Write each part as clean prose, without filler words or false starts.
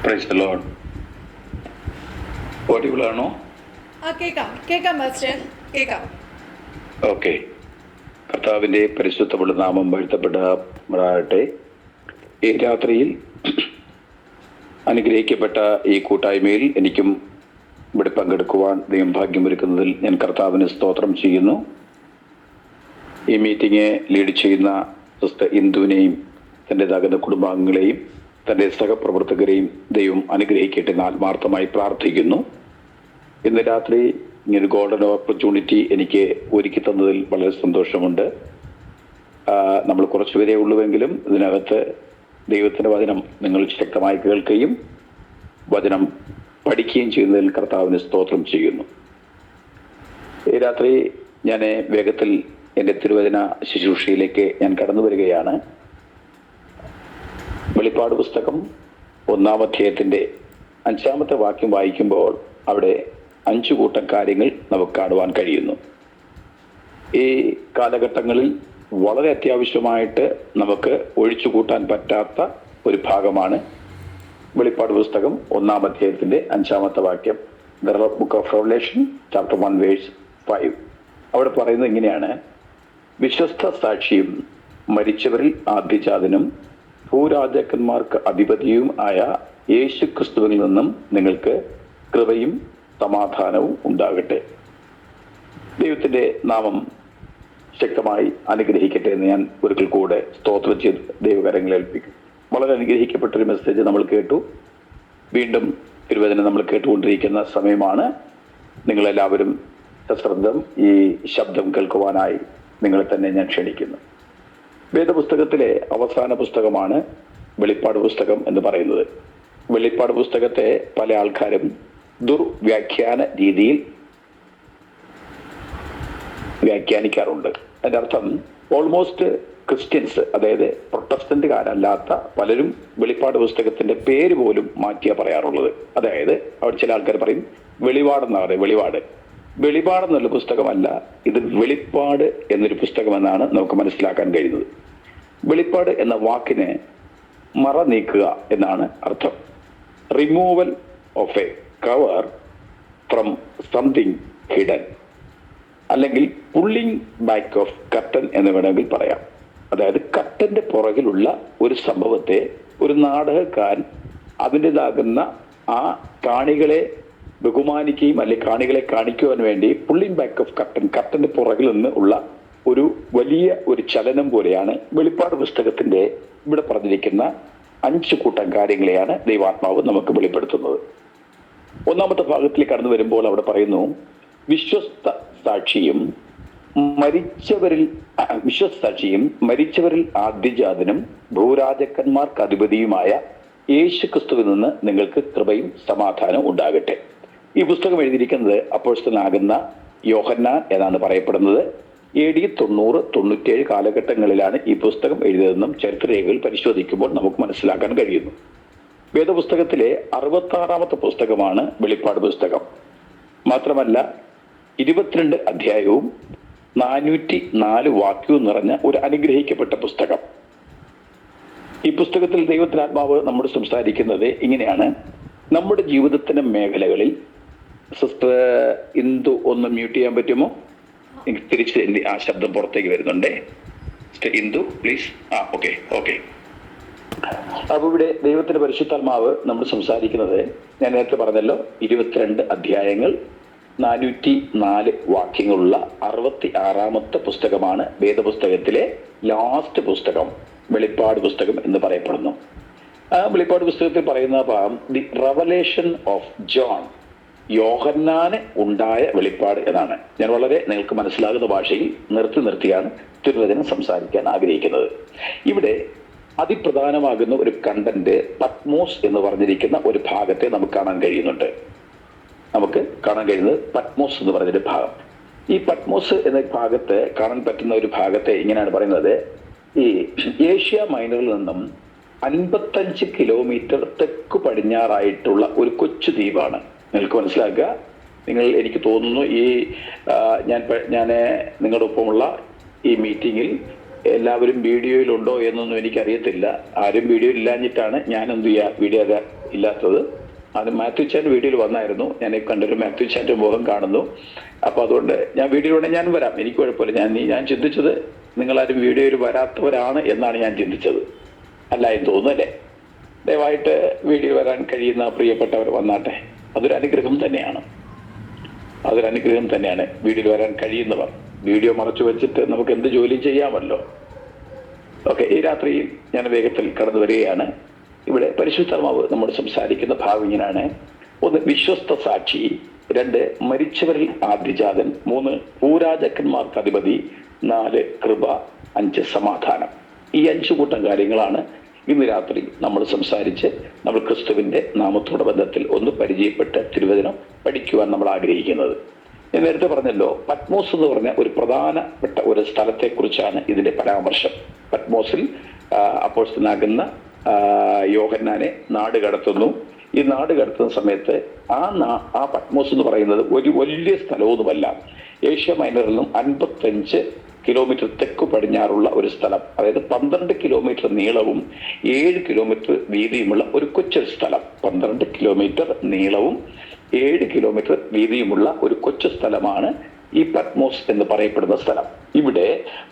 Praise the Lord. Audible ആണോ? കേൾക്കാം master, കേൾക്കാം. ഓക്കെ. കർത്താവിൻ്റെ പരിശുദ്ധമുള്ള നാമം വാഴ്ത്തപ്പെടാകട്ടെ. ഈ രാത്രിയിൽ അനുഗ്രഹിക്കപ്പെട്ട ഈ കൂട്ടായ്മയിൽ എനിക്കും ഇവിടെ പങ്കെടുക്കുവാൻ ദൈവം ഭാഗ്യമൊരുക്കുന്നതിൽ ഞാൻ കർത്താവിന് സ്തോത്രം ചെയ്യുന്നു. ഈ മീറ്റിംഗ് ലീഡ് ചെയ്യുന്ന സിസ്റ്റർ ഇന്ദുവിനെയും തൻ്റെതാകുന്ന കുടുംബാംഗങ്ങളെയും തൻ്റെ സഹപ്രവർത്തകരെയും ദൈവം അനുഗ്രഹിക്കട്ടെ എന്ന് ആത്മാർത്ഥമായി പ്രാർത്ഥിക്കുന്നു. ഇന്ന് രാത്രി ഇങ്ങനെ ഗോൾഡൻ ഓപ്പർച്യൂണിറ്റി എനിക്ക് ഒരുക്കി തന്നതിൽ വളരെ സന്തോഷമുണ്ട്. നമ്മൾ കുറച്ചുപേരേ ഉള്ളുവെങ്കിലും ഇതിനകത്ത് ദൈവത്തിൻ്റെ വചനം നിങ്ങൾ ശക്തമായി കേൾക്കുകയും വചനം പഠിക്കുകയും ചെയ്യുന്നതിൽ കർത്താവിന് സ്തോത്രം ചെയ്യുന്നു. ഈ രാത്രി ഞാൻ വേഗത്തിൽ എൻ്റെ തിരുവചന ശുശ്രൂഷയിലേക്ക് ഞാൻ കടന്നു വരികയാണ്. വെളിപ്പാട് പുസ്തകം 1-ാം അധ്യായത്തിൻ്റെ 5-ാമത്തെ വാക്യം വായിക്കുമ്പോൾ അവിടെ 5 കൂട്ടം കാര്യങ്ങൾ നമുക്ക് കാണുവാൻ കഴിയുന്നു. ഈ കാലഘട്ടങ്ങളിൽ വളരെ അത്യാവശ്യമായിട്ട് നമുക്ക് ഒഴിച്ചു കൂട്ടാൻ പറ്റാത്ത ഒരു ഭാഗമാണ് വെളിപ്പാട് പുസ്തകം 1-ാം അധ്യായത്തിൻ്റെ 5-ാമത്തെ വാക്യം. The book of Revelation chapter 1 verse 5. അവിടെ പറയുന്നത് ഇങ്ങനെയാണ്: വിശ്വസ്ത സാക്ഷിയും മരിച്ചവരിൽ ആദ്യജാതനും ഭൂരാജാക്കന്മാർക്ക് അധിപതിയും ആയ യേശു ക്രിസ്തുവിൽ നിന്നും നിങ്ങൾക്ക് കൃപയും സമാധാനവും ഉണ്ടാകട്ടെ. ദൈവത്തിൻ്റെ നാമം ശക്തമായി അനുഗ്രഹിക്കട്ടെ എന്ന് ഞാൻ ഒരിക്കൽ കൂടെ സ്തോത്രം ചെയ്ത് ദൈവകരങ്ങളെ ഏൽപ്പിക്കും. വളരെ അനുഗ്രഹിക്കപ്പെട്ടൊരു മെസ്സേജ് നമ്മൾ കേട്ടു. വീണ്ടും തിരുവചനം നമ്മൾ കേട്ടുകൊണ്ടിരിക്കുന്ന സമയമാണ്. നിങ്ങളെല്ലാവരും സശ്രദ്ധം ഈ ശബ്ദം കേൾക്കുവാനായി നിങ്ങളെ തന്നെ ഞാൻ ക്ഷണിക്കുന്നു. വേദപുസ്തകത്തിലെ അവസാന പുസ്തകമാണ് വെളിപ്പാട് പുസ്തകം എന്ന് പറയുന്നത്. വെളിപ്പാട് പുസ്തകത്തെ പല ആൾക്കാരും ദുർവ്യാഖ്യാന രീതിയിൽ വ്യാഖ്യാനിക്കാറുണ്ട്. അതിൻ്റെ അർത്ഥം ഓൾമോസ്റ്റ് ക്രിസ്ത്യൻസ്, അതായത് പ്രൊട്ടസ്റ്റന്റുകാരല്ലാത്ത പലരും വെളിപ്പാട് പുസ്തകത്തിന്റെ പേര് പോലും മാറ്റിയാ പറയാറുള്ളത്. അതായത് അവിടെ ചില ആൾക്കാർ പറയും വെളിപാടെന്നാ പറയുക. വെളിപാടെന്നുള്ള പുസ്തകമല്ല ഇത്, വെളിപ്പാട് എന്നൊരു പുസ്തകമെന്നാണ് നമുക്ക് മനസ്സിലാക്കാൻ കഴിയുന്നത്. വെളിപ്പാട് എന്ന വാക്കിന് മറ നീക്കുക എന്നാണ് അർത്ഥം. Removal of A cover from something hidden, അല്ലെങ്കിൽ പുള്ളിങ് ബാക്ക് ഓഫ് കർട്ടൻ എന്ന് വേണമെങ്കിൽ പറയാം. അതായത് കർട്ടന്റെ പുറകിലുള്ള ഒരു സംഭവത്തെ ഒരു നാടകക്കാരൻ അതിൻ്റെതാകുന്ന ആ കാണികളെ ബഹുമാനിക്കുകയും അല്ലെങ്കിൽ കാണികളെ കാണിക്കുവാൻ വേണ്ടി പുള്ളിങ് ബാക്ക് ഓഫ് കർട്ടന്റെ പുറകിൽ നിന്ന് ഉള്ള ഒരു വലിയ ഒരു ചലനം പോലെയാണ് വെളിപ്പാട് പുസ്തകത്തിന്റെ ഇവിടെ പറഞ്ഞിരിക്കുന്ന 5 കൂട്ടം കാര്യങ്ങളെയാണ് ദൈവാത്മാവ് നമുക്ക് വെളിപ്പെടുത്തുന്നത്. 1-ാമത്തെ ഭാഗത്തിൽ കടന്നു വരുമ്പോൾ അവിടെ പറയുന്നു: വിശ്വസ്ത സാക്ഷിയും മരിച്ചവരിൽ ആദ്യജാതനും ഭൂരാജാക്കന്മാർക്ക് അധിപതിയുമായ യേശു ക്രിസ്തുവിൽ നിന്ന് നിങ്ങൾക്ക് കൃപയും സമാധാനവും ഉണ്ടാകട്ടെ. ഈ പുസ്തകം എഴുതിയിരിക്കുന്നത് അപ്പോസ്തലനാകുന്ന യോഹന്നാൻ എന്നാണ് പറയപ്പെടുന്നത്. AD 90-97 കാലഘട്ടങ്ങളിലാണ് ഈ പുസ്തകം എഴുതിയതെന്നും ചരിത്രരേഖകൾ പരിശോധിക്കുമ്പോൾ നമുക്ക് മനസ്സിലാക്കാൻ കഴിയുന്നു. വേദപുസ്തകത്തിലെ 66-ാമത്തെ പുസ്തകമാണ് വെളിപ്പാട് പുസ്തകം. മാത്രമല്ല 22 അധ്യായവും 404 വാക്യവും നിറഞ്ഞ ഒരു അനുഗ്രഹിക്കപ്പെട്ട പുസ്തകം. ഈ പുസ്തകത്തിൽ ദൈവത്തിന്റെ ആത്മാവ് നമ്മോട് സംസാരിക്കുന്നത് ഇങ്ങനെയാണ്: നമ്മുടെ ജീവിതത്തിന്റെ മേഖലകളിൽ. സിസ്റ്റർ ഇന്ദു ഒന്ന് മ്യൂട്ട് ചെയ്യാൻ പറ്റുമോ? എനിക്ക് തിരിച്ച് ആ ശബ്ദം പുറത്തേക്ക് വരുന്നുണ്ടേ. Sister Indu please. ഓക്കെ. അപ്പൊ ഇവിടെ ദൈവത്തിന്റെ പരിശുദ്ധാത്മാവ് നമ്മൾ സംസാരിക്കുന്നത്, ഞാൻ നേരത്തെ പറഞ്ഞല്ലോ, 22 അധ്യായങ്ങൾ 404 വാക്യങ്ങളുള്ള 66-ാമത്തെ പുസ്തകമാണ് വേദപുസ്തകത്തിലെ ലാസ്റ്റ് പുസ്തകം, വെളിപ്പാട് പുസ്തകം എന്ന് പറയപ്പെടുന്നു. ആ വെളിപ്പാട് പുസ്തകത്തിൽ പറയുന്ന ഭാഗം ദി റെവലേഷൻ ഓഫ് ജോൺ, യോഹന്നാന് ഉണ്ടായ വെളിപ്പാട് എന്നാണ്. ഞാൻ വളരെ നിങ്ങൾക്ക് മനസ്സിലാകുന്ന ഭാഷയിൽ നിർത്തിയാണ് തിരുവചനം സംസാരിക്കാൻ ആഗ്രഹിക്കുന്നത്. ഇവിടെ അതിപ്രധാനമാകുന്ന ഒരു കണ്ടന്റ് പത്മോസ് എന്ന് പറഞ്ഞിരിക്കുന്ന ഒരു ഭാഗത്തെ നമുക്ക് കാണാൻ കഴിയുന്നത് പത്മോസ് എന്ന് പറഞ്ഞൊരു ഭാഗം. ഈ പത്മോസ് എന്ന ഭാഗത്ത് കാണാൻ പറ്റുന്ന ഒരു ഭാഗത്തെ ഇങ്ങനെയാണ് പറയുന്നത്: ഈ ഏഷ്യ മൈനറിൽ നിന്നും 55 കിലോമീറ്റർ തെക്കു പടിഞ്ഞാറായിട്ടുള്ള ഒരു കൊച്ചു ദ്വീപാണ്. നിങ്ങൾക്ക് മനസ്സിലാക്കുക. എനിക്ക് തോന്നുന്നു ഈ ഞാൻ നിങ്ങളുടെ ഒപ്പമുള്ള ഈ മീറ്റിങ്ങിൽ എല്ലാവരും വീഡിയോയിലുണ്ടോ എന്നൊന്നും എനിക്കറിയത്തില്ല. ആരും വീഡിയോ ഇല്ലാഞ്ഞിട്ടാണ് ഞാൻ എന്ത് ചെയ്യുക വീഡിയോ ഇല്ലാത്തത്. അത് മാത്യു ചാൻ വീഡിയോയിൽ വന്നായിരുന്നു. ഞാൻ കണ്ടൊരു മാത്യു ചാൻ്റെ മുഖം കാണുന്നു. അപ്പോൾ അതുകൊണ്ട് ഞാൻ വീഡിയോയിലൂടെ ഞാൻ വരാം, എനിക്ക് കുഴപ്പമില്ല. ഞാൻ ചിന്തിച്ചത് നിങ്ങളാരും വീഡിയോയിൽ വരാത്തവരാണ് എന്നാണ് ഞാൻ ചിന്തിച്ചത്. അല്ല എന്ന് തോന്നുന്നു അല്ലേ? ദയവായിട്ട് വീഡിയോ വരാൻ കഴിയുന്ന പ്രിയപ്പെട്ടവർ വന്നാട്ടെ. അതൊരു അനുഗ്രഹം തന്നെയാണ്. വീഡിയോയിൽ വരാൻ കഴിയുന്നവർ. വീഡിയോ മറച്ചു വെച്ചിട്ട് നമുക്ക് എന്ത് ജോലി ചെയ്യാമല്ലോ. ഓക്കെ, ഈ രാത്രിയിൽ ഞാൻ വേഗത്തിൽ കടന്നു വരികയാണ്. ഇവിടെ പരിശുദ്ധാത്മാവ് നമ്മോട് സംസാരിക്കുന്ന ഭാഗം ഇങ്ങനെയാണ്: 1, വിശ്വസ്ത സാക്ഷി; 2, മരിച്ചവരിൽ ആദ്യജാതൻ; 3, ഭൂരാജാക്കന്മാർക്ക് അധിപതി; 4, കൃപ; 5, സമാധാനം. ഈ 5 കൂട്ടം കാര്യങ്ങളാണ് ഇന്ന് രാത്രി നമ്മൾ സംസാരിച്ച് നമ്മൾ ക്രിസ്തുവിന്റെ നാമത്തോടെ ബന്ധത്തിൽ ഒന്ന് പരിചയപ്പെട്ട് തിരുവചനം പഠിക്കുവാൻ നമ്മൾ ആഗ്രഹിക്കുന്നത്. ഞാൻ നേരത്തെ പറഞ്ഞല്ലോ, പത്മോസ് എന്ന് പറഞ്ഞ ഒരു പ്രധാനപ്പെട്ട ഒരു സ്ഥലത്തെക്കുറിച്ചാണ് ഇതിന്റെ പരാമർശം. പത്മോസിൽ അപ്പോസ്തലനാകുന്ന യോഹന്നാനെ നാട് കടത്തുന്നു. ഈ നാട് കടത്തുന്ന സമയത്ത് ആ പത്മോസ് എന്ന് പറയുന്നത് ഒരു വലിയ സ്ഥലമൊന്നുമല്ല. ഏഷ്യ മൈനറിൽ നിന്നും 55 കിലോമീറ്റർ തെക്ക് പടിഞ്ഞാറുള്ള ഒരു സ്ഥലം. അതായത് 12 കിലോമീറ്റർ നീളവും 7 കിലോമീറ്റർ വീതിയുമുള്ള ഒരു കൊച്ചു സ്ഥലം. 12 കിലോമീറ്റർ നീളവും 7 കിലോമീറ്റർ വീതിയുമുള്ള ഒരു കൊച്ചു സ്ഥലമാണ് ഈ പത്മോസ് എന്ന് പറയപ്പെടുന്ന സ്ഥലം. ഇവിടെ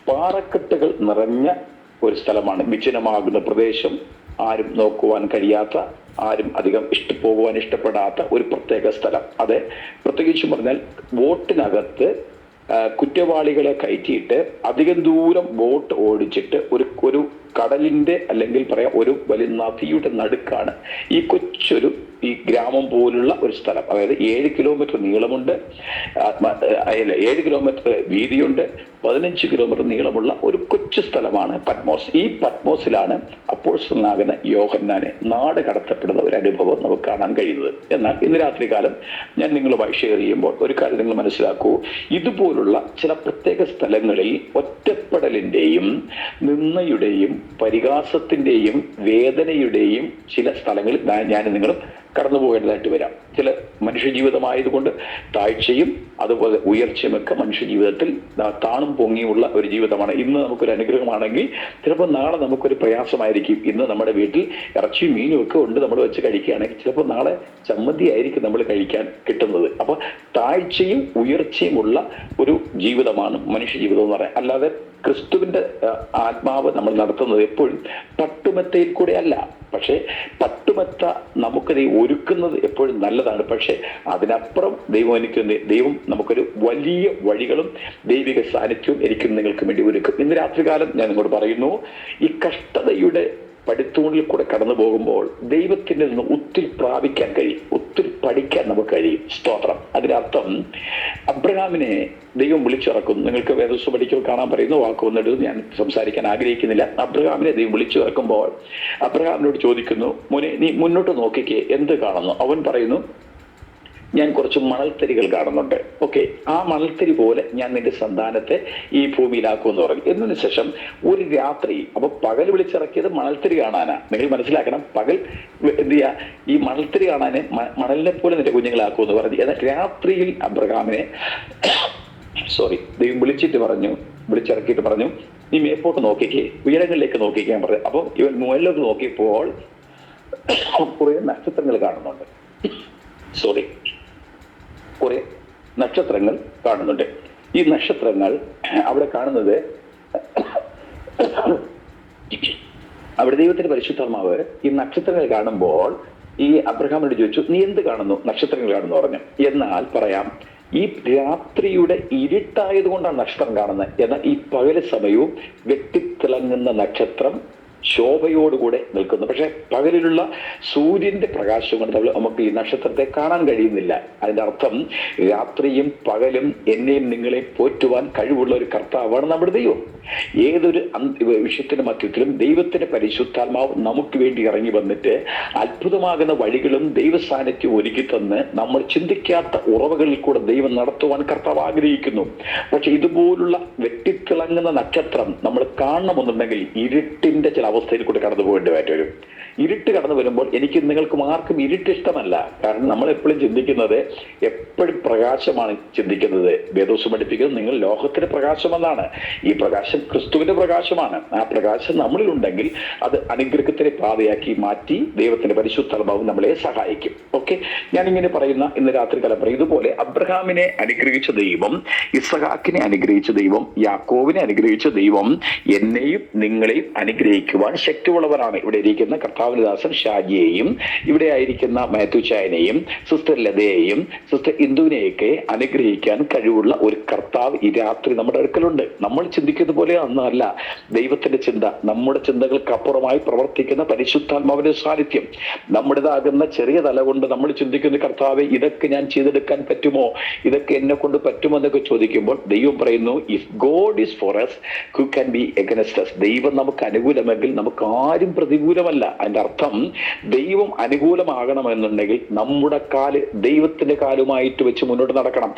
പാറക്കെട്ടുകൾ നിറഞ്ഞ ഒരു സ്ഥലമാണ്. വിജനമാകുന്ന പ്രദേശം, ആരും നോക്കുവാൻ കഴിയാത്ത, ആരും അധികം പോകുവാൻ ഇഷ്ടപ്പെടാത്ത ഒരു പ്രത്യേക സ്ഥലം. അത് പ്രത്യേകിച്ചും പറഞ്ഞാൽ ബോട്ടിനകത്ത് കുറ്റവാളികളെ കയറ്റിയിട്ട് അധികം ദൂരം ബോട്ട് ഓടിച്ചിട്ട് ഒരു കടലിന്റെ അല്ലെങ്കിൽ പറയാം ഒരു വലിയ നദിയുടെ നടുക്കാണ് ഈ കൊച്ചൊരു ഈ ഗ്രാമം പോലുള്ള ഒരു സ്ഥലം. അതായത് 7 കിലോമീറ്റർ നീളമുണ്ട്, 7 കിലോമീറ്റർ വീതിയുണ്ട്, 15 കിലോമീറ്റർ നീളമുള്ള ഒരു കൊച്ചു സ്ഥലമാണ് പത്മോസ്. ഈ പത്മോസിലാണ് അപ്പോസ്തലനാകുന്ന യോഹന്നാനെ നാട് കടത്തപ്പെടുന്ന ഒരു അനുഭവം നമുക്ക് കാണാൻ കഴിയുന്നത്. എന്നാൽ ഇന്ന് രാത്രി കാലം ഞാൻ നിങ്ങളുമായി ഷെയർ ചെയ്യുമ്പോൾ ഒരു കാര്യം നിങ്ങൾ മനസ്സിലാക്കൂ. ഇതുപോലുള്ള ചില പ്രത്യേക സ്ഥലങ്ങളിൽ ഒറ്റപ്പെടലിന്റെയും നിന്ദയുടെയും പരിഹാസത്തിന്റെയും വേദനയുടെയും ചില സ്ഥലങ്ങളിൽ ഞാൻ നിങ്ങളും കടന്നു പോകേണ്ടതായിട്ട് വരാം. ചില മനുഷ്യജീവിതമായതുകൊണ്ട് താഴ്ചയും അതുപോലെ ഉയർച്ചയുമൊക്കെ മനുഷ്യജീവിതത്തിൽ താണും പൊങ്ങിയുള്ള ഒരു ജീവിതമാണ്. ഇന്ന് നമുക്കൊരു അനുഗ്രഹമാണെങ്കിൽ ചിലപ്പോൾ നാളെ നമുക്കൊരു പ്രയാസമായിരിക്കും. ഇന്ന് നമ്മുടെ വീട്ടിൽ ഇറച്ചിയും മീനും ഒക്കെ ഉണ്ട്, നമ്മൾ വെച്ച് കഴിക്കുകയാണെങ്കിൽ ചിലപ്പോൾ നാളെ ചമ്മന്തി ആയിരിക്കും നമ്മൾ കഴിക്കാൻ കിട്ടുന്നത്. അപ്പോൾ താഴ്ചയും ഉയർച്ചയുമുള്ള ഒരു ജീവിതമാണ് മനുഷ്യജീവിതം എന്ന് പറയാം. അല്ലാതെ ക്രിസ്തുവിന്റെ ആത്മാവ് നമ്മൾ നടത്തുന്നത് എപ്പോഴും പട്ടുമെത്തയിൽ കൂടെ അല്ല. പക്ഷെ പട്ടുമെത്ത നമുക്കത് ഒരുക്കുന്നത് എപ്പോഴും നല്ലതാണ്. പക്ഷെ അതിനപ്പുറം ദൈവം നമുക്കൊരു വലിയ വഴികളും ദൈവിക സാന്നിധ്യവും എനിക്കും നിങ്ങൾക്കും വേണ്ടി ഒരുക്കും. ഇന്ന് രാത്രികാലം ഞാൻ നിങ്ങളോട് പറയുന്നു, ഈ കഷ്ടതയുടെ പടിത്തൂണിൽ കൂടെ കടന്നു പോകുമ്പോൾ ദൈവത്തിന്റെ നിന്ന് ഒത്തിരി പ്രാപിക്കാൻ കഴിയും, ഒത്തിരി പഠിക്കാൻ നമുക്ക് കഴിയും. സ്തോത്രം. അതിനർത്ഥം അബ്രഹാമിനെ ദൈവം വിളിച്ചിറക്കുന്നു. നിങ്ങൾക്ക് വേദപുസ്തകം പഠിക്കുമ്പോൾ കാണാൻ പറയുന്ന വാക്ക് വന്നിട്ട് ഞാൻ സംസാരിക്കാൻ ആഗ്രഹിക്കുന്നില്ല. അബ്രഹാമിനെ ദൈവം വിളിച്ചിറക്കുമ്പോൾ അബ്രഹാമിനോട് ചോദിക്കുന്നു, മോനെ നീ മുന്നോട്ട് നോക്കിക്കേ, എന്ത് കാണുന്നു? അവൻ പറയുന്നു, ഞാൻ കുറച്ച് മണൽത്തരികൾ കാണുന്നുണ്ട്. ഓക്കെ, ആ മണൽത്തരി പോലെ ഞാൻ നിന്റെ സന്താനത്തെ ഈ ഭൂമിയിലാക്കുമെന്ന് പറഞ്ഞു. എന്നതിന് ശേഷം ഒരു രാത്രി, അപ്പൊ പകൽ വിളിച്ചിറക്കിയത് മണൽത്തരി കാണാനാ. നിങ്ങൾ മനസ്സിലാക്കണം, പകൽ എന്ത് ചെയ്യാ, ഈ മണൽത്തരി കാണാനെ മണലിനെ പോലെ നിന്റെ കുഞ്ഞുങ്ങളാക്കുമെന്ന് പറഞ്ഞു. എന്നാൽ രാത്രിയിൽ അബ്രഹാമിനെ ദൈവം വിളിച്ചിറക്കിയിട്ട് പറഞ്ഞു, നീ മേപ്പോട്ട് നോക്കിക്കേ, ഉയരങ്ങളിലേക്ക് നോക്കിക്കാൻ പറഞ്ഞു. അപ്പൊ ഇവൻ മുകളിലേക്ക് നോക്കിയപ്പോൾ കുറെ നക്ഷത്രങ്ങൾ കാണുന്നുണ്ട്. കുറെ നക്ഷത്രങ്ങൾ കാണുന്നുണ്ട്. ഈ നക്ഷത്രങ്ങൾ അവിടെ കാണുന്നത്, അവിടെ ദൈവത്തിന്റെ പരിശുദ്ധാത്മാവ് ഈ നക്ഷത്രങ്ങൾ കാണുമ്പോൾ ഈ അബ്രഹാമിനോട് ചോദിച്ചു, നീ എന്ത് കാണുന്നു? നക്ഷത്രങ്ങൾ കാണുന്നു പറഞ്ഞു. എന്നാൽ പറയാം, ഈ രാത്രിയുടെ ഇരുട്ടായത് കൊണ്ടാണ് നക്ഷത്രം കാണുന്നത്. എന്നാൽ ഈ പകല് സമയവും വെട്ടിത്തിളങ്ങുന്ന നക്ഷത്രം ശോഭയോടുകൂടെ നിൽക്കുന്നു. പക്ഷെ പകലിലുള്ള സൂര്യന്റെ പ്രകാശം കൊണ്ട് നമുക്ക് ഈ നക്ഷത്രത്തെ കാണാൻ കഴിയുന്നില്ല. അതിന്റെ അർത്ഥം രാത്രിയും പകലും എന്നെയും നിങ്ങളെയും പോറ്റുവാൻ കഴിവുള്ള ഒരു കർത്താവാണ് നമ്മുടെ ദൈവം. ഏതൊരു വിഷയത്തിന്റെ മധ്യത്തിലും ദൈവത്തിന്റെ പരിശുദ്ധാത്മാവ് നമുക്ക് വേണ്ടി ഇറങ്ങി വന്നിട്ട് അത്ഭുതമാകുന്ന വഴികളും ദൈവ സാന്നിധ്യം ഒരുക്കി തന്ന് നമ്മൾ ചിന്തിക്കാത്ത ഉറവകളിൽ കൂടെ ദൈവം നടത്തുവാൻ കർത്താവ് ആഗ്രഹിക്കുന്നു. പക്ഷെ ഇതുപോലുള്ള വെട്ടിത്തിളങ്ങുന്ന നക്ഷത്രം നമ്മൾ കാണണമെന്നുണ്ടെങ്കിൽ ഇരുട്ടിന്റെ ചില അവസ്ഥയിൽ കൂടെ കടന്നു പോകേണ്ടതായിട്ട് വരും. ഇരുട്ട് കടന്നു വരുമ്പോൾ എനിക്ക് നിങ്ങൾക്കും ആർക്കും ഇരുട്ട് ഇഷ്ടമല്ല. കാരണം നമ്മൾ എപ്പോഴും ചിന്തിക്കുന്നത് എപ്പോഴും പ്രകാശമാണ് ചിന്തിക്കുന്നത്. വേദോസം പഠിപ്പിക്കുന്നത് നിങ്ങൾ ലോകത്തിന് പ്രകാശമെന്നാണ്. ഈ പ്രകാശം പ്രകാശം ക്രിസ്തുവിന്റെ പ്രകാശമാണ്. ആ പ്രകാശം നമ്മളിലുണ്ടെങ്കിൽ അത് അനുഗ്രഹത്തിന്റെ പാതയാക്കി മാറ്റി ദൈവത്തിന്റെ പരിശുദ്ധാത്മാവ് നമ്മളെ സഹായിക്കും. ഓക്കെ, ഞാനിങ്ങനെ പറയുന്ന ഇന്ന് രാത്രി കാലം പറയും, ഇതുപോലെ അബ്രഹാമിനെ അനുഗ്രഹിച്ച ദൈവം, ഇസഹാക്കിനെ അനുഗ്രഹിച്ച ദൈവം, യാക്കോബിനെ അനുഗ്രഹിച്ച ദൈവം എന്നെയും നിങ്ങളെയും അനുഗ്രഹിക്കുവാൻ ശക്തിയുള്ളവരാണ്. ഇവിടെ ഇരിക്കുന്ന കർത്താവിന്റെ ദാസൻ ഷാജിയെയും, ഇവിടെ ആയിരിക്കുന്ന മാത്യു ചായനെയും, സിസ്റ്റർ ലതയെയും, സിസ്റ്റർ ഇന്ദുവിനെയൊക്കെ അനുഗ്രഹിക്കാൻ കഴിവുള്ള ഒരു കർത്താവ് ഈ രാത്രി നമ്മുടെ അടുക്കലുണ്ട്. നമ്മൾ ചിന്തിക്കുന്ന പോലെ ഒന്നല്ല ദൈവത്തിന്റെ ചിന്ത. നമ്മുടെ ചിന്തകൾക്ക് അപ്പുറമായി പ്രവർത്തിക്കുന്ന പരിശുദ്ധാത്മാവിന്റെ സാന്നിധ്യം. നമ്മുടേതാകുന്ന ചെറിയ തല കൊണ്ട് നമ്മൾ ചിന്തിക്കുന്ന കർത്താവെ ഇതൊക്കെ ഞാൻ ചെയ്തെടുക്കാൻ പറ്റുമോ, ഇതൊക്കെ എന്നെ കൊണ്ട് പറ്റുമോ എന്നൊക്കെ ചോദിക്കുമ്പോൾ ദൈവം പറയുന്നു, if God is for us, who can be against us? ദൈവം നമുക്ക് അനുകൂലമെങ്കിൽ നമുക്ക് ആരും പ്രതികൂലമല്ല. അതിന്റെ അർത്ഥം ദൈവം അനുകൂലമാകണമെന്നുണ്ടെങ്കിൽ നമ്മുടെ കാല് ദൈവത്തിന്റെ കാലുമായിട്ട് വെച്ച് മുന്നോട്ട് നടക്കണം.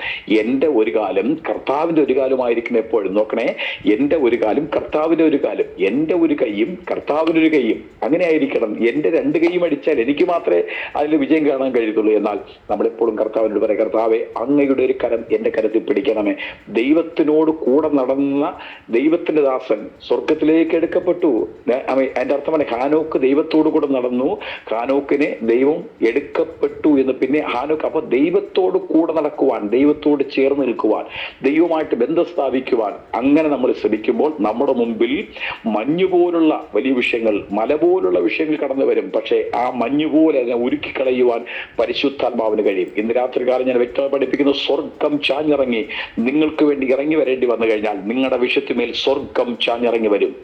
എന്റെ ഒരു കാലം കർത്താവിന്റെ ഒരു കാലുമായിരിക്കണം എപ്പോഴും. നോക്കണേ, എന്റെ ഒരു കാലും കർത്താവിന്റെ ഒരു കാലും, എന്റെ ഒരു കൈയും കർത്താവിന്റെ ഒരു കൈയും, അങ്ങനെ ആയിരിക്കണം. എന്റെ രണ്ട് കൈയും അടിച്ചാൽ എനിക്ക് മാത്രമേ അതിൽ വിജയം കാണാൻ കഴിയത്തുള്ളൂ. എന്നാൽ നമ്മളെപ്പോഴും കർത്താവിനോട് പറയാം, കർത്താവെ അങ്ങയുടെ ഒരു കരം എന്റെ കരത്തിൽ പിടിക്കണമേ. ദൈവത്തിനോട് കൂടെ നടന്ന ദൈവത്തിന്റെ ദാസൻ സ്വർഗത്തിലേക്ക് എടുക്കപ്പെട്ടു. അതിന്റെ അർത്ഥമാണ് ഹാനോക്ക് ദൈവത്തോടു കൂടെ നടന്നു, ഹാനോക്കിനെ ദൈവം എടുക്കപ്പെട്ടു എന്ന്. പിന്നെ ഹാനോക്ക് അപ്പൊ ദൈവത്തോട് കൂടെ നടക്കുവാൻ, ദൈവത്തോട് ചേർന്ന് നിൽക്കുവാൻ, ദൈവമായിട്ട് ബന്ധം സ്ഥാപിക്കുവാൻ അങ്ങനെ നമ്മൾ ശ്രമിക്കുമ്പോൾ നമ്മുടെ മുമ്പിൽ മഞ്ഞു പോലുള്ള വലിയ വിഷയങ്ങൾ, മല പോലുള്ള വിഷയങ്ങൾ കടന്നു വരും. പക്ഷേ ആ മഞ്ഞു പോലെ അതിനെ ഉരുക്കിക്കളയുവാൻ പരിശുദ്ധാത്മാവിന് കഴിയും. ഇന്ന് രാത്രി കാലം ഞാൻ വ്യക്തമായി പഠിപ്പിക്കുന്നു, സ്വർഗം ചാഞ്ഞിറങ്ങി നിങ്ങൾക്ക് വേണ്ടി ഇറങ്ങി വരേണ്ടി വന്നു കഴിഞ്ഞാൽ നിങ്ങളുടെ വിഷയത്തിന്മേൽ സ്വർഗം ചാഞ്ഞിറങ്ങി വരും.